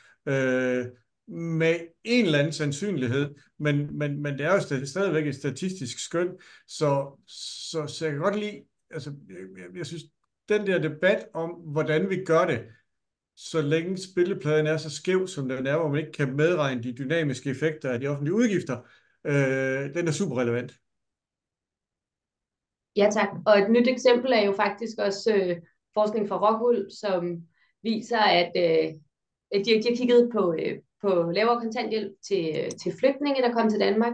Med en eller anden sandsynlighed, men det er jo stadigvæk et statistisk skøn, så jeg kan godt lide, altså jeg synes, den der debat om, hvordan vi gør det, så længe spillepladen er så skæv, som den er, hvor man ikke kan medregne de dynamiske effekter af de offentlige udgifter, den er super relevant. Ja, tak. Og et nyt eksempel er jo faktisk også forskning fra Rockwool, som viser, at de har kigget på lavere kontanthjælp til flygtninge, der kom til Danmark,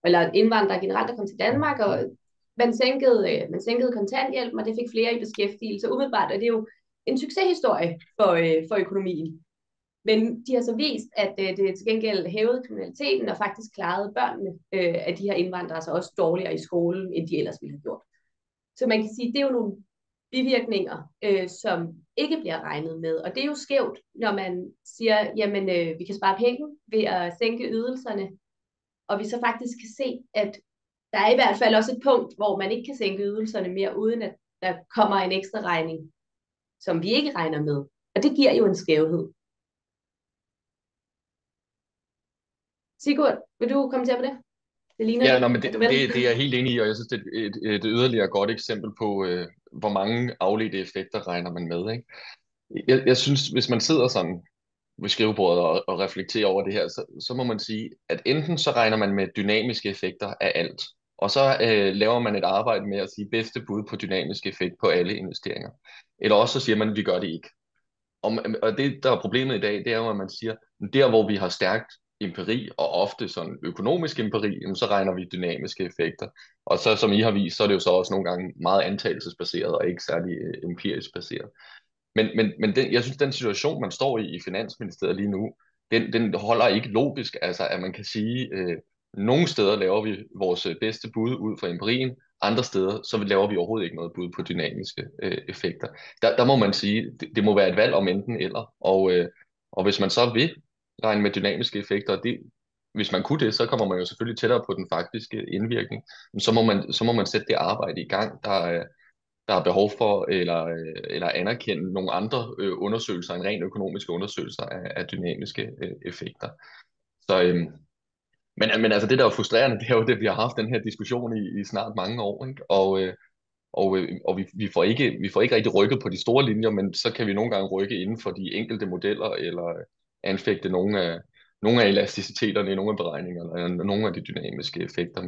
eller indvandrere generelt, der kom til Danmark, og man sænkede kontanthjælp, og det fik flere i beskæftigelse. Umiddelbart er det jo en succeshistorie for økonomien. Men de har så vist, at det til gengæld hævede kriminaliteten og faktisk klarede børnene af de her indvandrere så også dårligere i skolen, end de ellers ville have gjort. Så man kan sige, at det er jo nogle bivirkninger, som ikke bliver regnet med. Og det er jo skævt, når man siger, jamen vi kan spare penge ved at sænke ydelserne, og vi så faktisk kan se, at der er i hvert fald også et punkt, hvor man ikke kan sænke ydelserne mere, uden at der kommer en ekstra regning, som vi ikke regner med. Og det giver jo en skævhed. Sigurd, vil du kommentere på det? Det ligner Ja, men det er jeg helt enig i, og jeg synes, det er et yderligere godt eksempel på, hvor mange afledte effekter regner man med, ikke? Jeg synes, hvis man sidder sådan ved skrivebordet og reflekterer over det her, så må man sige, at enten så regner man med dynamiske effekter af alt, og så laver man et arbejde med at sige bedste bud på dynamisk effekt på alle investeringer. Eller også så siger man, at vi gør det ikke. Og det, der er problemet i dag, det er jo, at man siger, at der hvor vi har stærkt empiri, og ofte sådan økonomisk empiri, så regner vi dynamiske effekter. Og så som I har vist, så er det jo så også nogle gange meget antagelsesbaseret, og ikke særlig empirisk baseret. Men jeg synes, den situation, man står i Finansministeriet lige nu, den holder ikke logisk. Altså, at man kan sige, nogle steder laver vi vores bedste bud ud fra empirien, andre steder, så laver vi overhovedet ikke noget bud på dynamiske effekter. Der må man sige, det må være et valg om enten eller. Og hvis man så vil regne med dynamiske effekter, hvis man kunne det, så kommer man jo selvfølgelig tættere på den faktiske indvirkning. Så må man sætte det arbejde i gang, der er behov for, eller anerkende nogle andre undersøgelser end rent økonomiske undersøgelser af dynamiske effekter. Så, men altså det, der er frustrerende, det er jo, at vi har haft den her diskussion i snart mange år, ikke? Og vi får ikke rigtig rykket på de store linjer, men så kan vi nogle gange rykke inden for de enkelte modeller, eller anfægte nogle af elasticiteterne i nogle af beregningerne, eller nogle af de dynamiske effekter,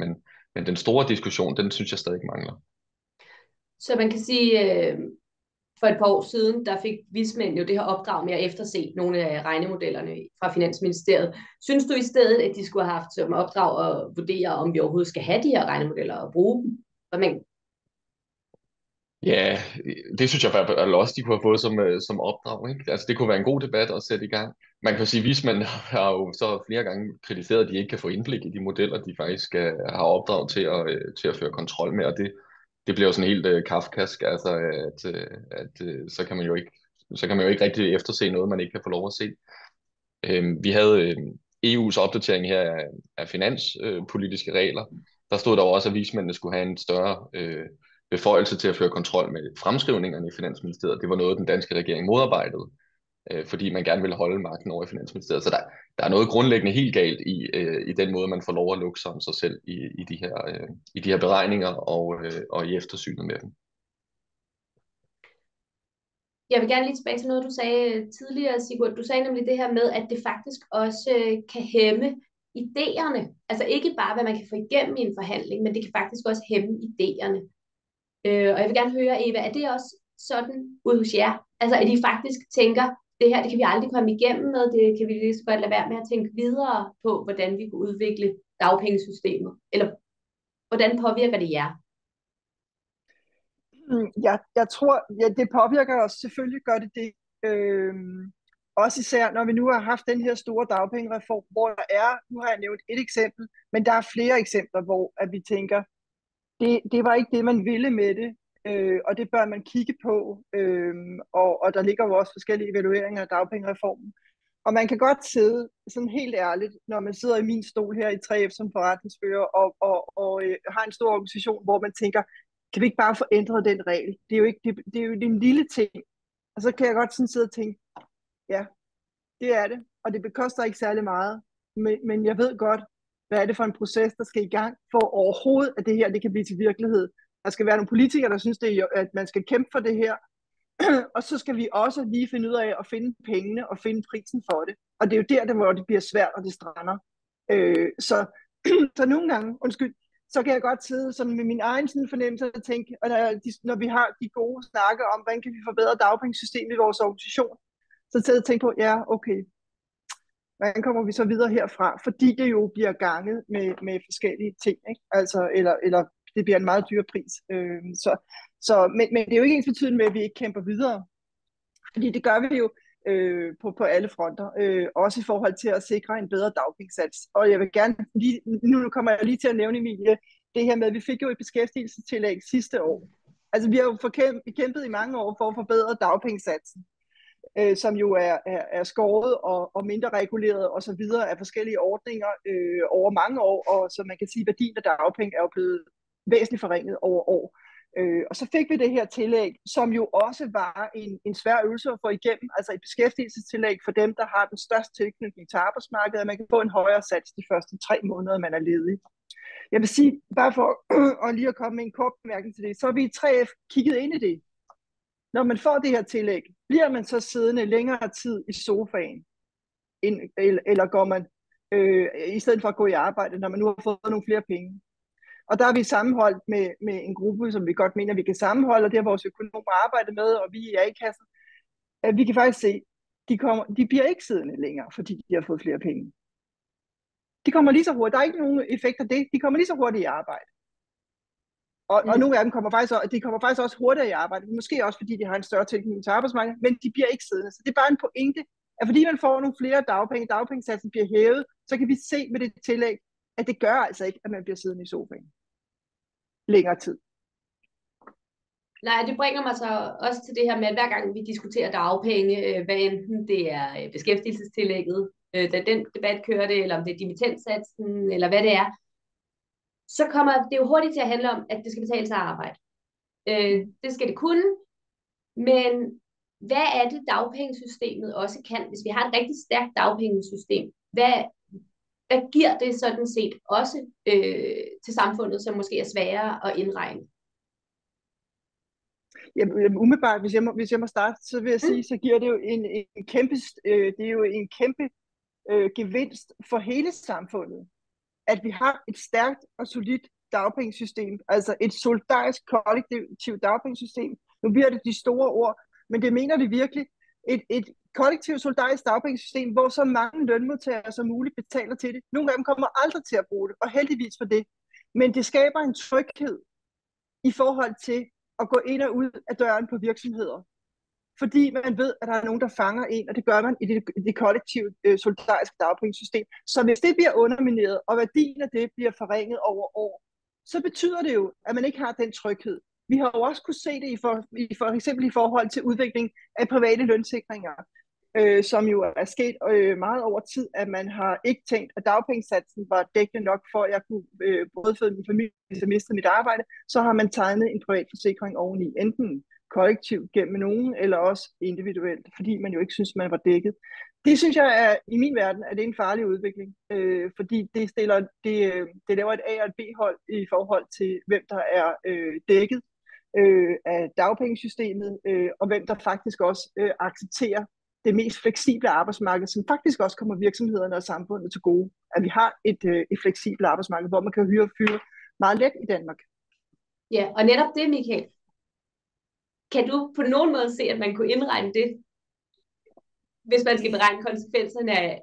men den store diskussion, den synes jeg stadig mangler. Så man kan sige, for et par år siden, der fik vismænd jo det her opdrag med at efterse nogle af regnemodellerne fra Finansministeriet. Synes du i stedet, at de skulle have haft som opdrag at vurdere, om vi overhovedet skal have de her regnemodeller og bruge dem? Ja, det synes jeg i hvert fald også, de kunne have fået som opdrag, ikke? Altså, det kunne være en god debat at sætte i gang. Man kan sige, at vismændene har jo så flere gange kritiseret, at de ikke kan få indblik i de modeller, de faktisk har opdrag til at føre kontrol med, og det bliver jo sådan helt kafkask, altså at så kan man jo ikke rigtig efterse noget, man ikke kan få lov at se. Vi havde EU's opdatering her af finanspolitiske regler. Der stod der jo også, at vismændene skulle have en større beføjelse til at føre kontrol med fremskrivningerne i Finansministeriet. Det var noget, den danske regering modarbejdede, fordi man gerne ville holde magten over i Finansministeriet. Så der er noget grundlæggende helt galt i den måde, man får lov at lukke sig om sig selv i de her beregninger og i eftersynet med dem. Jeg vil gerne lige tilbage til noget, du sagde tidligere, Sigurd. Du sagde nemlig det her med, at det faktisk også kan hæmme idéerne. Altså ikke bare, hvad man kan få igennem i en forhandling, men det kan faktisk også hæmme idéerne. Og jeg vil gerne høre, Eva, er det også sådan ude hos jer? Altså at I faktisk tænker, det kan vi aldrig komme igennem med, det kan vi lige så godt lade være med at tænke videre på, hvordan vi kan udvikle dagpengesystemet? Eller hvordan påvirker det jer? Jeg tror, det påvirker os. Selvfølgelig gør det det. Også især, når vi nu har haft den her store dagpengereform, hvor nu har jeg nævnt et eksempel, men der er flere eksempler, hvor at vi tænker, det var ikke det, man ville med det, og det bør man kigge på, og der ligger jo også forskellige evalueringer af dagpengereformen. Og man kan godt sidde sådan helt ærligt, når man sidder i min stol her i 3F som forretningsfører, og har en stor organisation, hvor man tænker, kan vi ikke bare få ændret den regel? Det er jo en lille ting, Og så kan jeg godt sådan sidde og tænke, ja, det er det, og det bekoster ikke særlig meget, men jeg ved godt, hvad er det for en proces, der skal i gang, for overhovedet, at det her det kan blive til virkelighed. Der skal være nogle politikere, der synes, at man skal kæmpe for det her, og så skal vi også lige finde ud af at finde pengene og finde prisen for det. Og det er jo der, hvor det bliver svært, og det strander. Så nogle gange, så kan jeg godt sidde sådan med min egen sådan fornemmelse og tænke, og når vi har de gode snakker om, hvordan kan vi forbedre dagpengesystemet i vores organisation, så sidder jeg og tænker på, ja, okay, hvordan kommer vi så videre herfra? Fordi det jo bliver ganget med forskellige ting, ikke? Altså, eller det bliver en meget dyr pris. Men det er jo ikke ens betydende med, at vi ikke kæmper videre. Fordi det gør vi jo på alle fronter. Også i forhold til at sikre en bedre dagpengesats. Og jeg vil gerne lige, nu kommer jeg lige til at nævne, Emilie, det her med, at vi fik jo et beskæftigelsestillæg sidste år. Altså vi har jo kæmpet i mange år for at forbedre dagpengesatsen, som jo er skåret og mindre reguleret og så videre af forskellige ordninger over mange år, og så man kan sige, at værdien af dagpenge er jo blevet væsentligt forringet over år. Og så fik vi det her tillæg, som jo også var en svær øvelse at få igennem, altså et beskæftigelsestillæg for dem, der har den største tilknytning til arbejdsmarkedet, at man kan få en højere sats de første 3 måneder, man er ledig. Jeg vil sige, bare for at lige at komme med en kort bemærkning til det, så har vi i 3F kigget ind i det. Når man får det her tillæg, bliver man så siddende længere tid i sofaen, eller går man i stedet for at gå i arbejde, når man nu har fået nogle flere penge. Og der er vi sammenholdt med en gruppe, som vi godt mener, vi kan sammenholde, og det har vores økonomer arbejdet med, og vi i A-kassen. Vi kan faktisk se, de bliver ikke siddende længere, fordi de har fået flere penge. De kommer lige så hurtigt. Der er ikke nogen effekt af det. De kommer lige så hurtigt i arbejde. Og nogle af dem kommer faktisk også hurtigere i arbejde. Måske også, fordi de har en større tilknytning til arbejdsmarkedet, men de bliver ikke siddende. Så det er bare en pointe, at fordi man får nogle flere dagpenge, dagpengesatsen bliver hævet, så kan vi se med det tillæg, at det gør altså ikke, at man bliver siddende i sofaen længere tid. Nej, det bringer mig så også til det her med, at hver gang vi diskuterer dagpenge, hvad enten det er beskæftigelsestillægget, da den debat kørte, eller om det er dimittendsatsen, eller hvad det er, så kommer det jo hurtigt til at handle om, at det skal betale sig at arbejde. Det skal det kunne, men hvad er det, dagpengesystemet også kan? Hvis vi har et rigtig stærkt dagpengesystem, hvad giver det sådan set også til samfundet, som måske er sværere at indregne? Jamen, umiddelbart, hvis jeg må starte, så vil jeg sige, så giver det jo en kæmpe gevinst for hele samfundet, at vi har et stærkt og solidt dagpengesystem, altså et solidarisk kollektivt dagpengesystem. Nu bliver det de store ord, men det mener vi virkelig. Et kollektivt solidarisk dagpengesystem, hvor så mange lønmodtagere som muligt betaler til det. Nogle af dem kommer aldrig til at bruge det, og heldigvis for det. Men det skaber en tryghed i forhold til at gå ind og ud af døren på virksomheder. Fordi man ved, at der er nogen, der fanger en, og det gør man i det kollektivt solidariske dagpengesystem. Så hvis det bliver undermineret, og værdien af det bliver forringet over år, så betyder det jo, at man ikke har den tryghed. Vi har jo også kunne se det for eksempel i forhold til udvikling af private lønsikringer, som jo er sket meget over tid, at man har ikke tænkt, at dagpengesatsen var dækkende nok for, at jeg kunne brødføde min familie, hvis jeg mistede mit arbejde. Så har man tegnet en privat forsikring oveni, enten kollektivt gennem nogen, eller også individuelt, fordi man jo ikke synes, man var dækket. Det synes jeg er, i min verden, at det er en farlig udvikling, fordi det laver et A- og et B-hold i forhold til, hvem der er dækket af dagpengesystemet, og hvem der faktisk også accepterer det mest fleksible arbejdsmarked, som faktisk også kommer virksomhederne og samfundet til gode. At vi har et fleksibelt arbejdsmarked, hvor man kan hyre og fyre meget let i Danmark. Ja, og netop det, Michael. Kan du på nogen måde se, at man kunne indregne det, hvis man skal beregne konsekvenserne af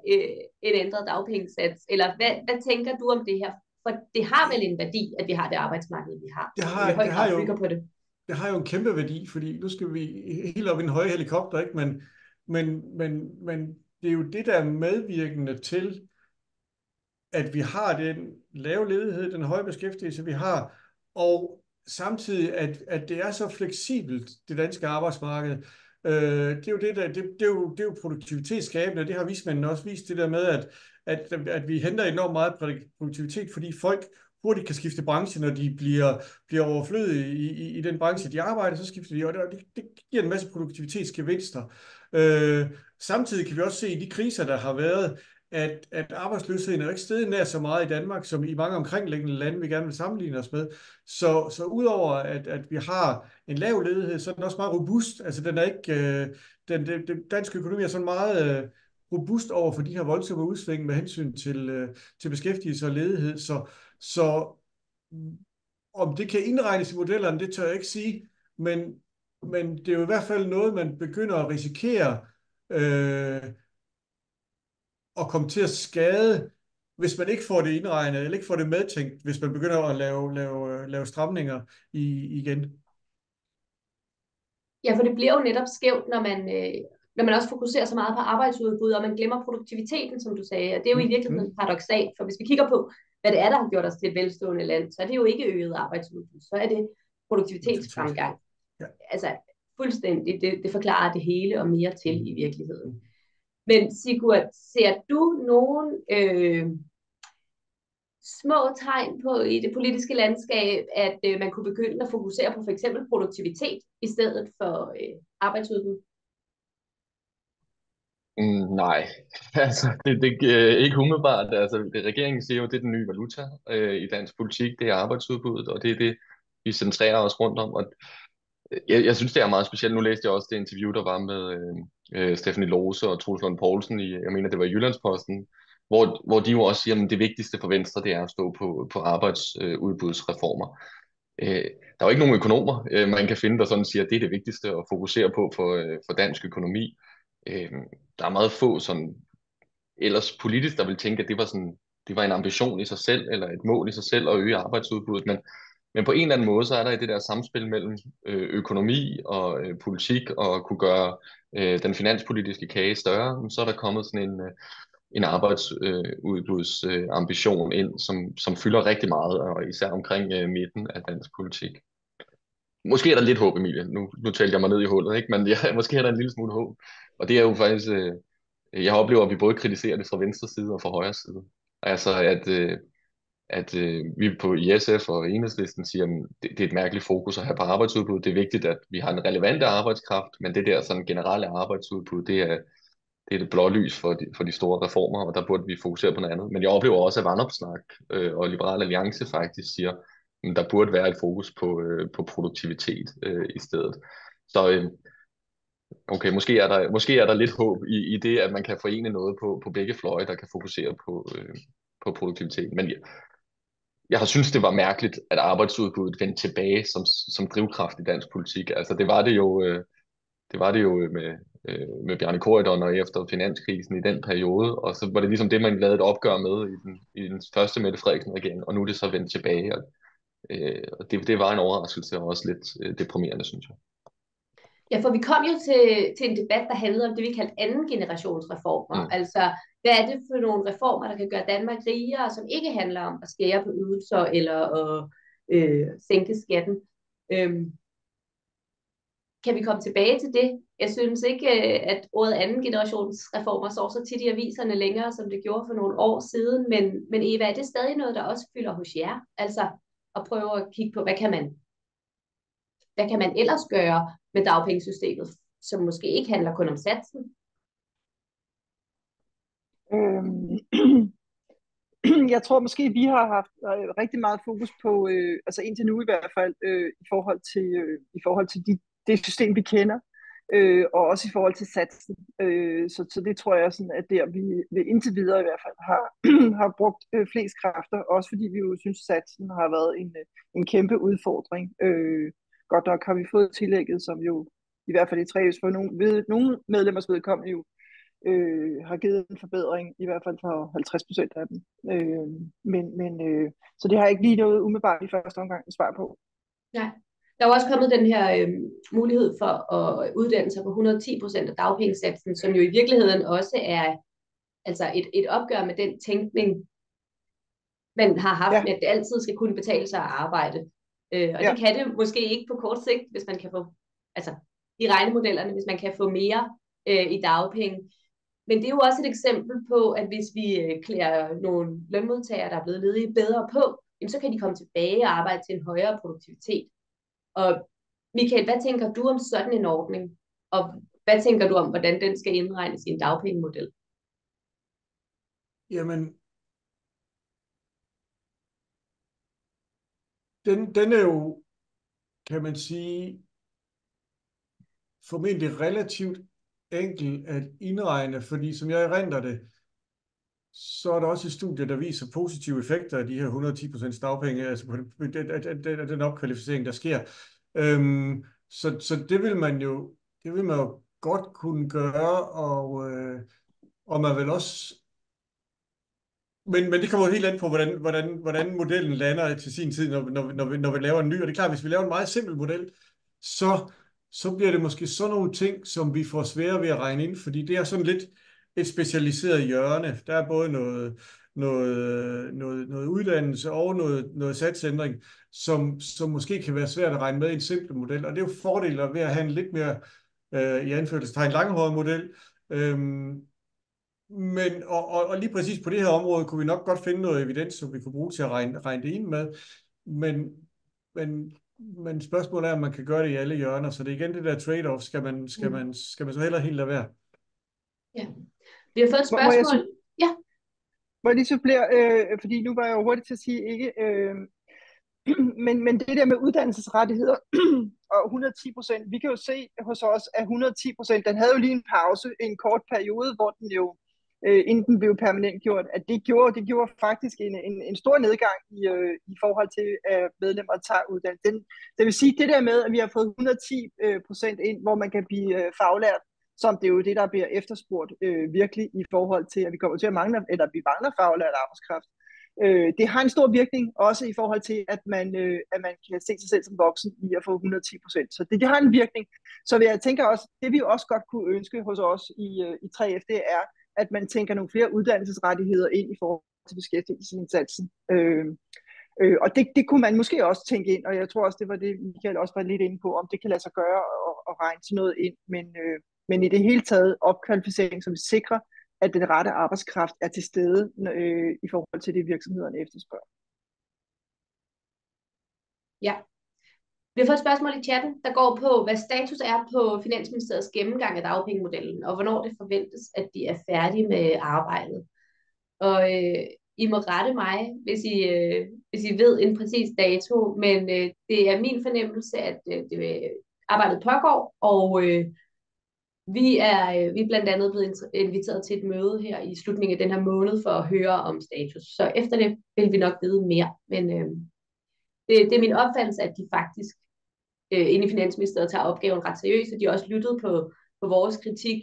en ændret dagpengesats? Eller hvad tænker du om det her? For det har vel en værdi, at vi har det arbejdsmarked, vi har. Det har jo en kæmpe værdi, fordi nu skal vi helt op i en høje helikopter, ikke? Men det er jo det, der er medvirkende til, at vi har den lave ledighed, den høje beskæftigelse, vi har, og samtidig, at det er så fleksibelt, det danske arbejdsmarked. Det er jo det er jo produktivitetsskabende, det har vismændene også vist, det der med, at vi henter enormt meget produktivitet, fordi folk hurtigt kan skifte branche, når de bliver overflødige i den branche, de arbejder, så skifter de, og det giver en masse produktivitetsgevinster. Samtidig kan vi også se i de kriser, der har været, at arbejdsløsheden er ikke steget nær så meget i Danmark, som i mange omkringliggende lande, vi gerne vil sammenligne os med. Så udover at vi har en lav ledighed, så er den også meget robust. Altså den er ikke, den danske økonomi er sådan meget robust over for de her voldsomme udsving med hensyn til beskæftigelse og ledighed. Så om det kan indregnes i modellerne, det tør jeg ikke sige, men det er jo i hvert fald noget, man begynder at risikere at komme til at skade, hvis man ikke får det indregnet, eller ikke får det medtænkt, hvis man begynder at lave stramninger igen. Ja, for det bliver jo netop skævt, når man også fokuserer så meget på arbejdsudbud, og man glemmer produktiviteten, som du sagde. Og det er jo i virkeligheden paradoksalt, for hvis vi kigger på, hvad det er, der har gjort os til et velstående land, så er det jo ikke øget arbejdsudbud, så er det produktivitetsfremgang. Ja. Altså fuldstændig, det forklarer det hele og mere til i virkeligheden. Men Sigurd, ser du nogen små tegn på i det politiske landskab, at man kunne begynde at fokusere på for eksempel produktivitet i stedet for arbejdsudbud? Nej, altså det er ikke umiddelbart. Altså, regeringen siger jo, det er den nye valuta i dansk politik, det er arbejdsudbuddet, og det er det, vi centrerer os rundt om. Og jeg synes, det er meget specielt. Nu læste jeg også det interview, der var med Stephanie Lose og Troels Lund Poulsen jeg mener, det var i Jyllandsposten, hvor de jo også siger, at det vigtigste for Venstre, det er at stå på arbejdsudbudsreformer. Der er jo ikke nogen økonomer, man kan finde, der sådan siger, at det er det vigtigste at fokusere på for dansk økonomi. Der er meget få sådan, ellers politisk, der vil tænke, at det var en ambition i sig selv, eller et mål i sig selv at øge arbejdsudbuddet, men på en eller anden måde, så er der i det der samspil mellem økonomi og politik, og kunne gøre den finanspolitiske kage større, så er der kommet sådan en arbejdsudbudsambition ind, som fylder rigtig meget, og især omkring midten af dansk politik. Måske er der lidt håb, Emilie. Nu talte jeg mig ned i hullet, ikke? Men måske er der en lille smule håb. Og det er jo faktisk, jeg oplever, at vi både kritiserer det fra venstre side og fra højre side. Altså, at vi på ISF og Enhedslisten siger, at det er et mærkeligt fokus at have på arbejdsudbud. Det er vigtigt, at vi har en relevant arbejdskraft, men det der sådan generelle arbejdsudbud, det er det blå lys for de store reformer, og der burde vi fokusere på noget andet. Men jeg oplever også, at Vandopsnak og Liberal Alliance faktisk siger, at der burde være et fokus på produktivitet i stedet. Så okay, måske er der lidt håb i det, at man kan forene noget på begge fløje, der kan fokusere på produktivitet. Men jeg har syntes, det var mærkeligt, at arbejdsudbuddet vendte tilbage som drivkraft i dansk politik. Altså det var det jo med Bjarne Corydon og efter finanskrisen i den periode, og så var det ligesom det, man lavede et opgør med i den første Mette Frederiksen-regering, og nu er det så vendt tilbage, og det var en overraskelse og også lidt deprimerende, synes jeg. Ja, for vi kom jo til en debat, der handlede om det, vi kaldte anden generationsreformer. Altså, hvad er det for nogle reformer, der kan gøre Danmark rigere, som ikke handler om at skære på ydelser eller at sænke skatten? Kan vi komme tilbage til det? Jeg synes ikke, at ordet anden generationsreformer står så tit i aviserne længere, som det gjorde for nogle år siden. Men Eva, er det stadig noget, der også fylder hos jer? Altså at prøve at kigge på, hvad kan man ellers gøre med dagpengesystemet, som måske ikke handler kun om satsen? Jeg tror måske, vi har haft rigtig meget fokus på, altså indtil nu i hvert fald, i forhold til det system, vi kender, og også i forhold til satsen. Så det tror jeg sådan, at der vi indtil videre i hvert fald har brugt flest kræfter, også fordi vi jo synes, at satsen har været en kæmpe udfordring. Godt nok har vi fået tillægget, som jo i hvert fald i træs for nogle medlemmers vedkommende jo har givet en forbedring, i hvert fald for 50% af dem. Så det har ikke lige noget umiddelbart i første omgang at svare på. Nej. Der er også kommet den her mulighed for at uddanne sig på 110% af dagpengesatsen, som jo i virkeligheden også er altså et opgør med den tænkning, man har haft, at det altid skal kunne betale sig at arbejde. Og det kan det måske ikke på kort sigt, hvis man kan få, altså i regnemodellerne, hvis man kan få mere i dagpenge. Men det er jo også et eksempel på, at hvis vi klæder nogle lønmodtagere, der er blevet ledige, bedre på, jamen, så kan de komme tilbage og arbejde til en højere produktivitet. Og Michael, hvad tænker du om sådan en ordning? Og hvad tænker du om, hvordan den skal indregnes i en dagpengemodel? Jamen, den er jo, kan man sige, formentlig relativt enkel at indregne, fordi som jeg erindrer det, så er der også et studie, der viser positive effekter af de her 110% dagpenge, altså på den opkvalificering, der sker. Så det vil man jo godt kunne gøre, og man vil også. Men det kommer jo helt an på, hvordan modellen lander til sin tid, når vi laver en ny. Og det er klart, hvis vi laver en meget simpel model, så bliver det måske sådan nogle ting, som vi får svære ved at regne ind, fordi det er sådan lidt et specialiseret hjørne. Der er både noget uddannelse og noget satsændring, som måske kan være svært at regne med i en simpel model. Og det er jo fordele ved at have en lidt mere, i anførselstegn, langhåret model. Men og lige præcis på det her område kunne vi nok godt finde noget evidens, som vi kunne bruge til at regne det ind med. Men spørgsmålet er, om man kan gøre det i alle hjørner. Så det er igen det der trade-off. Skal man så heller helt lade være? Ja. Vi har fået et spørgsmål. Må jeg lige supplere, fordi nu var jeg jo hurtigt til at sige ikke, men det der med uddannelsesrettigheder og 110%, vi kan jo se hos os, at 110%, den havde jo lige en pause, en kort periode, hvor den jo, inden den blev permanent gjort, at det gjorde faktisk en stor nedgang i forhold til, at medlemmer tager uddannelse. Det vil sige, det der med, at vi har fået 110% ind, hvor man kan blive faglært, som det er jo det, der bliver efterspurgt virkelig i forhold til, at vi kommer til at mangle, eller vi mangler faglært arbejdskraft. Det har en stor virkning, også i forhold til, at man kan se sig selv som voksen i at få 110%. Så det har en virkning. Så jeg tænker også, det vi også godt kunne ønske hos os i 3F, det er, at man tænker nogle flere uddannelsesrettigheder ind i forhold til beskæftigelsesindsatsen. Og det kunne man måske også tænke ind, og jeg tror også, det var det, Michael også var lidt inde på, om det kan lade sig gøre og regne til noget ind. Men i det hele taget opkvalificering, som sikrer, at den rette arbejdskraft er til stede i forhold til det, virksomhederne efterspørger. Ja. Vi har fået et spørgsmål i chatten, der går på, hvad status er på Finansministeriets gennemgang af dagpengemodellen, og hvornår det forventes, at de er færdige med arbejdet. Og I må rette mig, hvis I ved en præcis dato, men det er min fornemmelse, at arbejdet pågår, og vi er blandt andet blevet inviteret til et møde her i slutningen af den her måned for at høre om status. Så efter det vil vi nok vide mere. Men det er min opfattelse, at de faktisk inde i Finansministeriet tager opgaven ret seriøst, og de har også lyttet på vores kritik.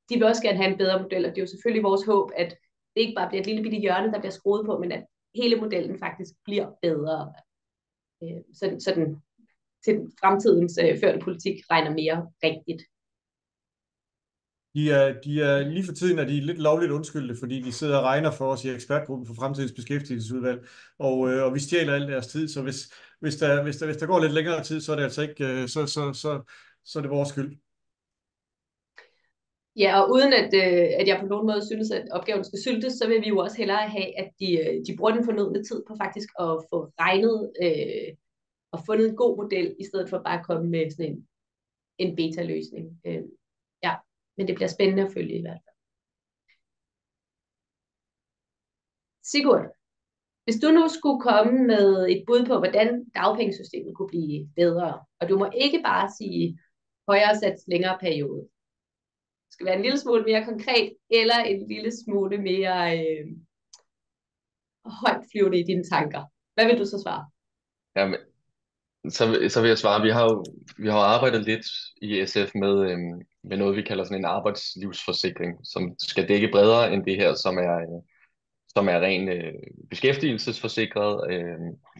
De vil også gerne have en bedre model, og det er jo selvfølgelig vores håb, at det ikke bare bliver et lille bitte hjørne, der bliver skruet på, men at hele modellen faktisk bliver bedre. Så den til fremtidens førte politik regner mere rigtigt. De er lige for tiden er de lidt lovligt undskyldte, fordi de sidder og regner for os i ekspertgruppen for fremtidens beskæftigelsesudvalg, og vi stjæler al deres tid, så hvis der går lidt længere tid, så er det altså ikke, så er det vores skyld. Ja, og uden at jeg på nogen måde synes, at opgaven skal syltes, så vil vi jo også hellere have, at de bruger den fornødne tid på faktisk at få regnet og fundet en god model, i stedet for bare at komme med sådan en beta-løsning. Ja, men det bliver spændende at følge i hvert fald. Sigurd, hvis du nu skulle komme med et bud på, hvordan dagpengesystemet kunne blive bedre, og du må ikke bare sige højere sats længere periode. Det skal være en lille smule mere konkret, eller en lille smule mere højt flyvende i dine tanker. Hvad vil du så svare? Jamen, så vil jeg svare, vi har arbejdet lidt i SF med noget, vi kalder sådan en arbejdslivsforsikring, som skal dække bredere end det her, som er ren beskæftigelsesforsikret,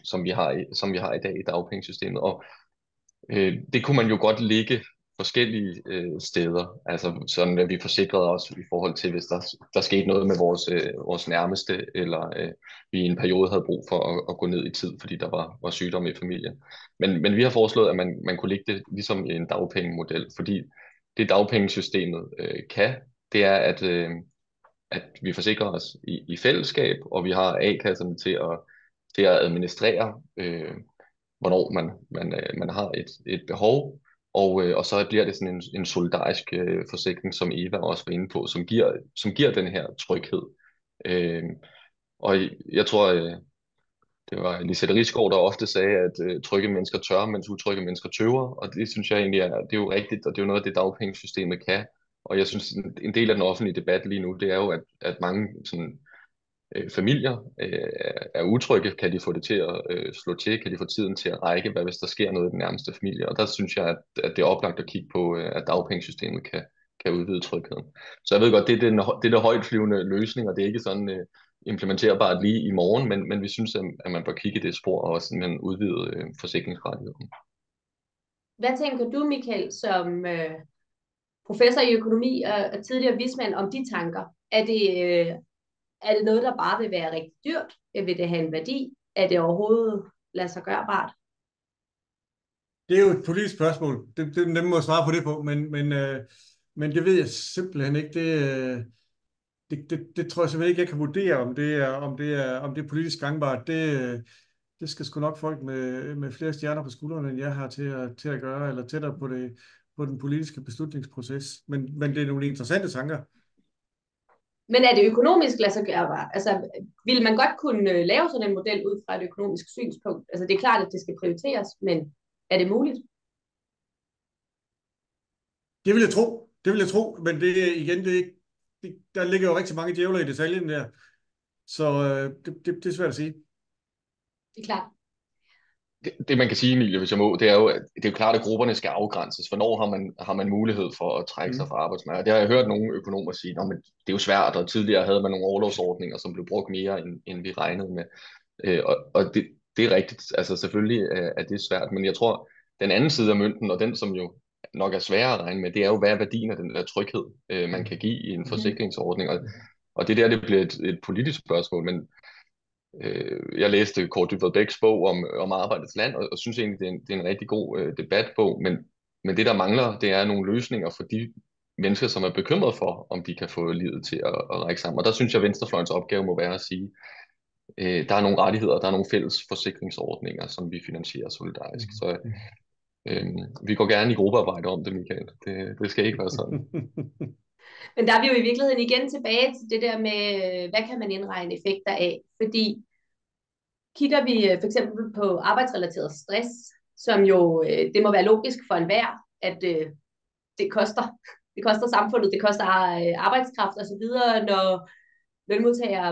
som vi har i dag i dagpengesystemet. Og det kunne man jo godt ligge forskellige steder, altså sådan at vi forsikrede os i forhold til, hvis der skete noget med vores nærmeste, eller vi i en periode havde brug for at gå ned i tid, fordi der var sygdom i familien. Men vi har foreslået, at man kunne ligge det ligesom i en dagpengemodel, fordi det dagpengesystemet kan, det er, at vi forsikrer os i fællesskab, og vi har A-kasserne til at administrere, hvornår man har et behov, og så bliver det sådan en solidarisk forsikring, som Eva også var inde på, som giver den her tryghed. Og jeg tror, det var Lisette Risgaard, der ofte sagde, at trygge mennesker tør, mens utrygge mennesker tøver, og det synes jeg egentlig det er jo rigtigt, og det er jo noget af det, dagpengesystemet kan. Og jeg synes, en del af den offentlige debat lige nu, det er jo, at mange sådan, familier er utrygge. Kan de få det til at slå til? Kan de få tiden til at række? Hvad hvis der sker noget i den nærmeste familie? Og der synes jeg, at det er oplagt at kigge på, at dagpengesystemet kan udvide trygheden. Så jeg ved godt, det er den højtflyvende løsning, og det er ikke sådan implementerbart lige i morgen, men vi synes, at man bør kigge i det spor og også sådan udvide forsikringsrettigheden. Hvad tænker du, Michael, som professor i økonomi og tidligere vismand om de tanker? Er det noget, der bare vil være rigtig dyrt? Vil det have en værdi? Er det overhovedet lade sig gørbart? Det er jo et politisk spørgsmål. Det er nemt at svare på det på, men det ved jeg simpelthen ikke. Det tror jeg simpelthen ikke, jeg kan vurdere, om det er politisk gangbart. Det skal sgu nok folk med flere stjerner på skuldrene, end jeg har til at gøre, eller tættere på den politiske beslutningsproces. Men det er nogle interessante tanker. Men er det økonomisk lade sig gørbart? Altså, vil man godt kunne lave sådan en model ud fra et økonomisk synspunkt? Altså, det er klart, at det skal prioriteres, men er det muligt? Det vil jeg tro, men der ligger jo rigtig mange djævler i detaljen der. Så det er svært at sige. Det er klart. Det man kan sige, Emilie, hvis jeg må, det er jo, at det er jo klart, at grupperne skal afgrænses. Hvornår har man mulighed for at trække sig fra arbejdsmarkedet? Det har jeg hørt nogle økonomer sige, men det er jo svært, og tidligere havde man nogle orlovsordninger, som blev brugt mere, end vi regnede med. Og det er rigtigt. Altså selvfølgelig er det svært, men jeg tror, den anden side af mønten, og den som jo nok er sværere at regne med, det er jo, hvad er værdien af den der tryghed, man kan give i en forsikringsordning. Og det der, det bliver et politisk spørgsmål, men jeg læste Kaare Dybvad Bæks bog om arbejdets land, og synes egentlig, det er en rigtig god debatbog, men det, der mangler, det er nogle løsninger for de mennesker, som er bekymret for, om de kan få livet til at række sammen. Og der synes jeg, at venstrefløjens opgave må være at sige, der er nogle rettigheder, der er nogle fælles forsikringsordninger, som vi finansierer solidarisk. Så vi går gerne i gruppearbejde om det, Michael. Det skal ikke være sådan. Men der er vi jo i virkeligheden igen tilbage til det der med, hvad kan man indregne effekter af? Fordi kigger vi for eksempel på arbejdsrelateret stress, som jo, det må være logisk for enhver, at det koster samfundet, det koster arbejdskraft osv., når lønmodtagere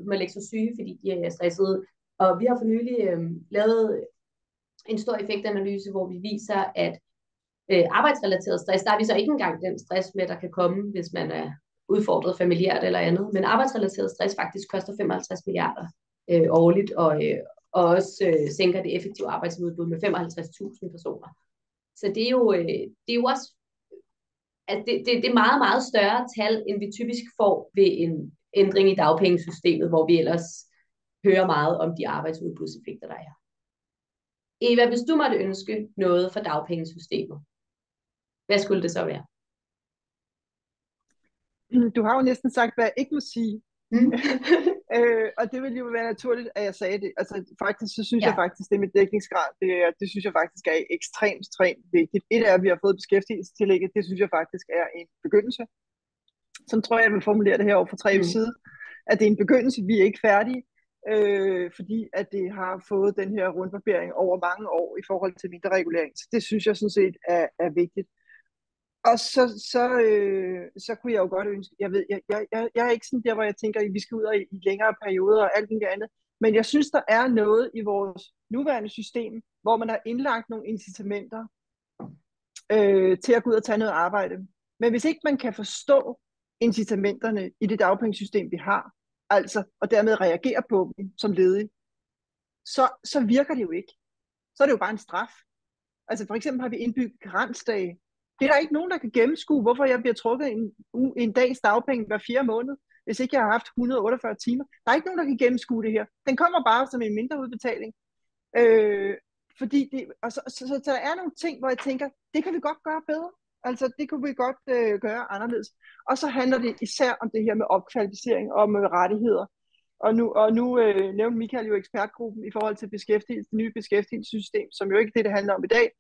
må lægge sig syge, fordi de er stressede. Og vi har for nylig lavet en stor effektanalyse, hvor vi viser, at arbejdsrelateret stress, der er vi så ikke engang den stress med, der kan komme, hvis man er udfordret familiært eller andet, men arbejdsrelateret stress faktisk koster 55 milliarder årligt, og også sænker det effektive arbejdsudbud med 55.000 personer. Så det er jo også, at det er meget, meget større tal, end vi typisk får ved en ændring i dagpengesystemet, hvor vi ellers hører meget om de arbejdsudbudseffekter, der er. Eva, hvis du måtte ønske noget for dagpengesystemet, hvad skulle det så være? Du har jo næsten sagt, hvad jeg ikke må sige. Og det ville jo være naturligt, at jeg sagde det. Altså faktisk, så synes jeg faktisk, det med dækningsgrad, det synes jeg faktisk er ekstremt vigtigt. Et er, at vi har fået beskæftigelsestillægget, det synes jeg faktisk er en begyndelse. Som tror jeg vil formulere det her over for 3 uger siden, at det er en begyndelse, vi er ikke færdige, fordi at det har fået den her rundbarbering over mange år i forhold til mindre regulering. Så det synes jeg sådan set er vigtigt. Og så kunne jeg jo godt ønske, jeg er ikke sådan der, hvor jeg tænker, at vi skal ud i længere perioder og alt muligt andet, men jeg synes, der er noget i vores nuværende system, hvor man har indlagt nogle incitamenter til at gå ud og tage noget arbejde. Men hvis ikke man kan forstå incitamenterne i det dagpengesystem, vi har, altså, og dermed reagere på dem som ledig, så virker det jo ikke. Så er det jo bare en straf. Altså for eksempel har vi indbygget karensdage. Det er der ikke nogen, der kan gennemskue, hvorfor jeg bliver trukket en dags dagpenge hver 4 måned, hvis ikke jeg har haft 148 timer. Der er ikke nogen, der kan gennemskue det her. Den kommer bare som en mindre udbetaling. Fordi så der er nogle ting, hvor jeg tænker, det kan vi godt gøre bedre. Altså, det kunne vi godt gøre anderledes. Og så handler det især om det her med opkvalificering og med rettigheder. Og nu nævnte Michael jo ekspertgruppen i forhold til beskæftigelse, det nye beskæftigelsessystem, som jo ikke er det, det handler om i dag.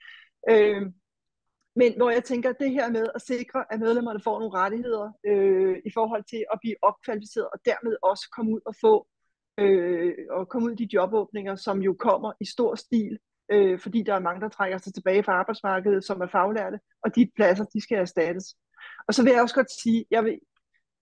Men hvor jeg tænker, det her med at sikre, at medlemmerne får nogle rettigheder i forhold til at blive opkvalificeret, og dermed også komme ud og komme ud i de jobåbninger, som jo kommer i stor stil, fordi der er mange, der trækker sig tilbage fra arbejdsmarkedet, som er faglærte, og de pladser, de skal erstattes. Og så vil jeg også godt sige,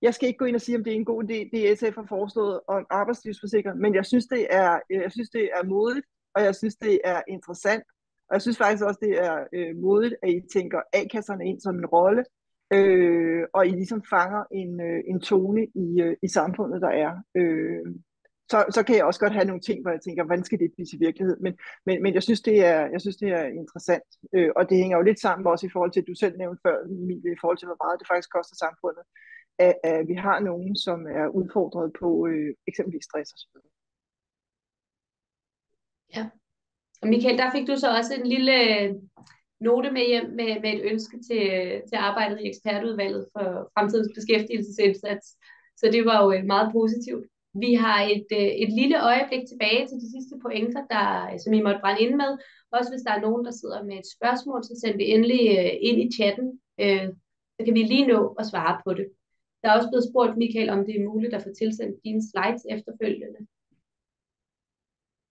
jeg skal ikke gå ind og sige, om det er en god idé, det SF har foreslået om arbejdslivsforsikring, men jeg synes, det er modigt, og jeg synes, det er interessant. Og jeg synes faktisk også, det er modigt, at I tænker A-kasserne ind som en rolle, og I ligesom fanger en tone i samfundet, der er. Så kan jeg også godt have nogle ting, hvor jeg tænker, hvordan skal det blive til virkelighed? Men jeg synes, det er interessant. Og det hænger jo lidt sammen også i forhold til, at du selv nævnte før, Emilie, i forhold til, hvor meget det faktisk koster samfundet, at vi har nogen, som er udfordret på eksempelvis stress og så videre. Ja. Og Michael, der fik du så også en lille note med hjem med et ønske til arbejdet i ekspertudvalget for fremtidens beskæftigelsesindsats. Så det var jo meget positivt. Vi har et lille øjeblik tilbage til de sidste pointer, som I måtte brænde ind med. Også hvis der er nogen, der sidder med et spørgsmål, så send det endelig ind i chatten. Så kan vi lige nå at svare på det. Der er også blevet spurgt, Michael, om det er muligt at få tilsendt dine slides efterfølgende.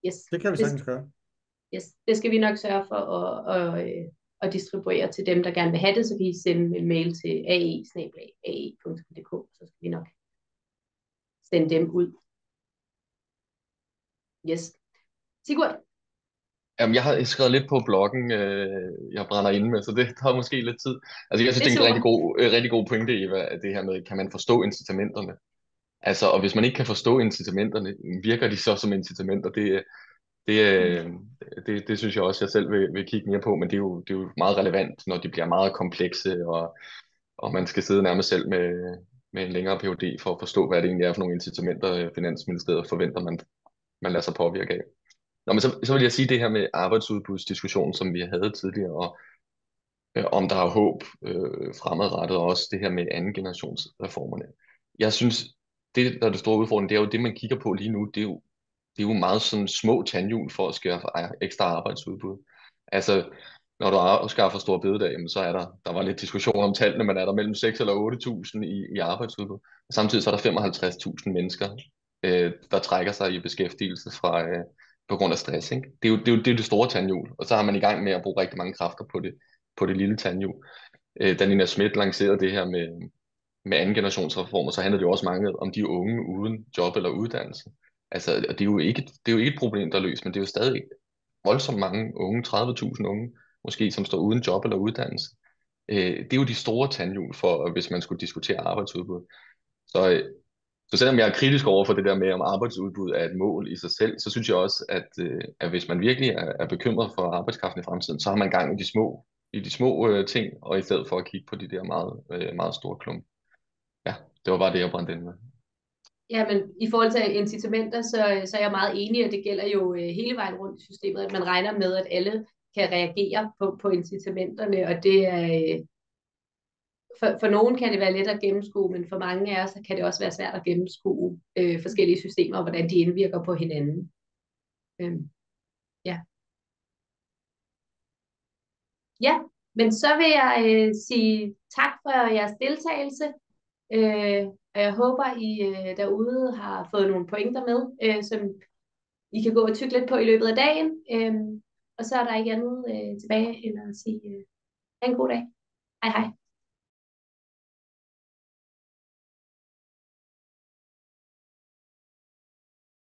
Yes. Det kan vi sagtens gøre. Yes. Det skal vi nok sørge for at distribuere til dem, der gerne vil have det, så kan I sende en mail til ae@ae.dk, så skal vi nok sende dem ud. Yes. Sigurd? Jamen, jeg har skrevet lidt på bloggen, jeg brænder inde med, så det tager måske lidt tid. Altså, jeg synes, det er en rigtig god pointe, Eva, det her med, kan man forstå incitamenterne? Altså, og hvis man ikke kan forstå incitamenterne, virker de så som incitamenter? Det synes jeg også, jeg selv vil kigge mere på, men det er jo meget relevant, når de bliver meget komplekse, og man skal sidde nærmest selv med en længere PhD for at forstå, hvad det egentlig er for nogle incitamenter, Finansministeriet forventer, man lader sig påvirke af. Nå, men så vil jeg sige det her med arbejdsudbudsdiskussionen, som vi havde tidligere, og om der er håb fremadrettet, og også det her med anden generationsreformerne. Jeg synes, det der er det store udfordring, det er jo det, man kigger på lige nu, det er jo meget sådan små tandhjul for at skaffe ekstra arbejdsudbud. Altså, når du afskaffer store bededag, jamen, så er der var lidt diskussion om tallene, men er der mellem 6 eller 8.000 i arbejdsudbud. Og samtidig så er der 55.000 mennesker, der trækker sig i beskæftigelse på grund af stress. Ikke? Det er jo det store tandhjul, og så har man i gang med at bruge rigtig mange kræfter på det lille tandhjul. Da Nina Smith lancerede det her med anden generationsreformer, så handlede det jo også mange om de unge uden job eller uddannelse. Altså, det er jo ikke et problem, der er løst, men det er jo stadig voldsomt mange unge, 30.000 unge, måske, som står uden job eller uddannelse. Det er jo de store tandhjul for, hvis man skulle diskutere arbejdsudbud. Så selvom jeg er kritisk over for det der med, om arbejdsudbud er et mål i sig selv, så synes jeg også, at hvis man virkelig er bekymret for arbejdskraften i fremtiden, så har man gang i de små ting, og i stedet for at kigge på de der meget, meget store klump. Ja, det var bare det, jeg brændte ind med. Ja, men i forhold til incitamenter, så er jeg meget enig, at det gælder jo hele vejen rundt i systemet, at man regner med, at alle kan reagere på incitamenterne, og det er... For nogen kan det være let at gennemskue, men for mange af os kan det også være svært at gennemskue forskellige systemer, og hvordan de indvirker på hinanden. Ja. Ja, men så vil jeg sige tak for jeres deltagelse. Og jeg håber, I derude har fået nogle pointer med, som I kan gå og tygge lidt på i løbet af dagen. Og så er der ikke andet tilbage end at sige, ha' en god dag. Hej hej.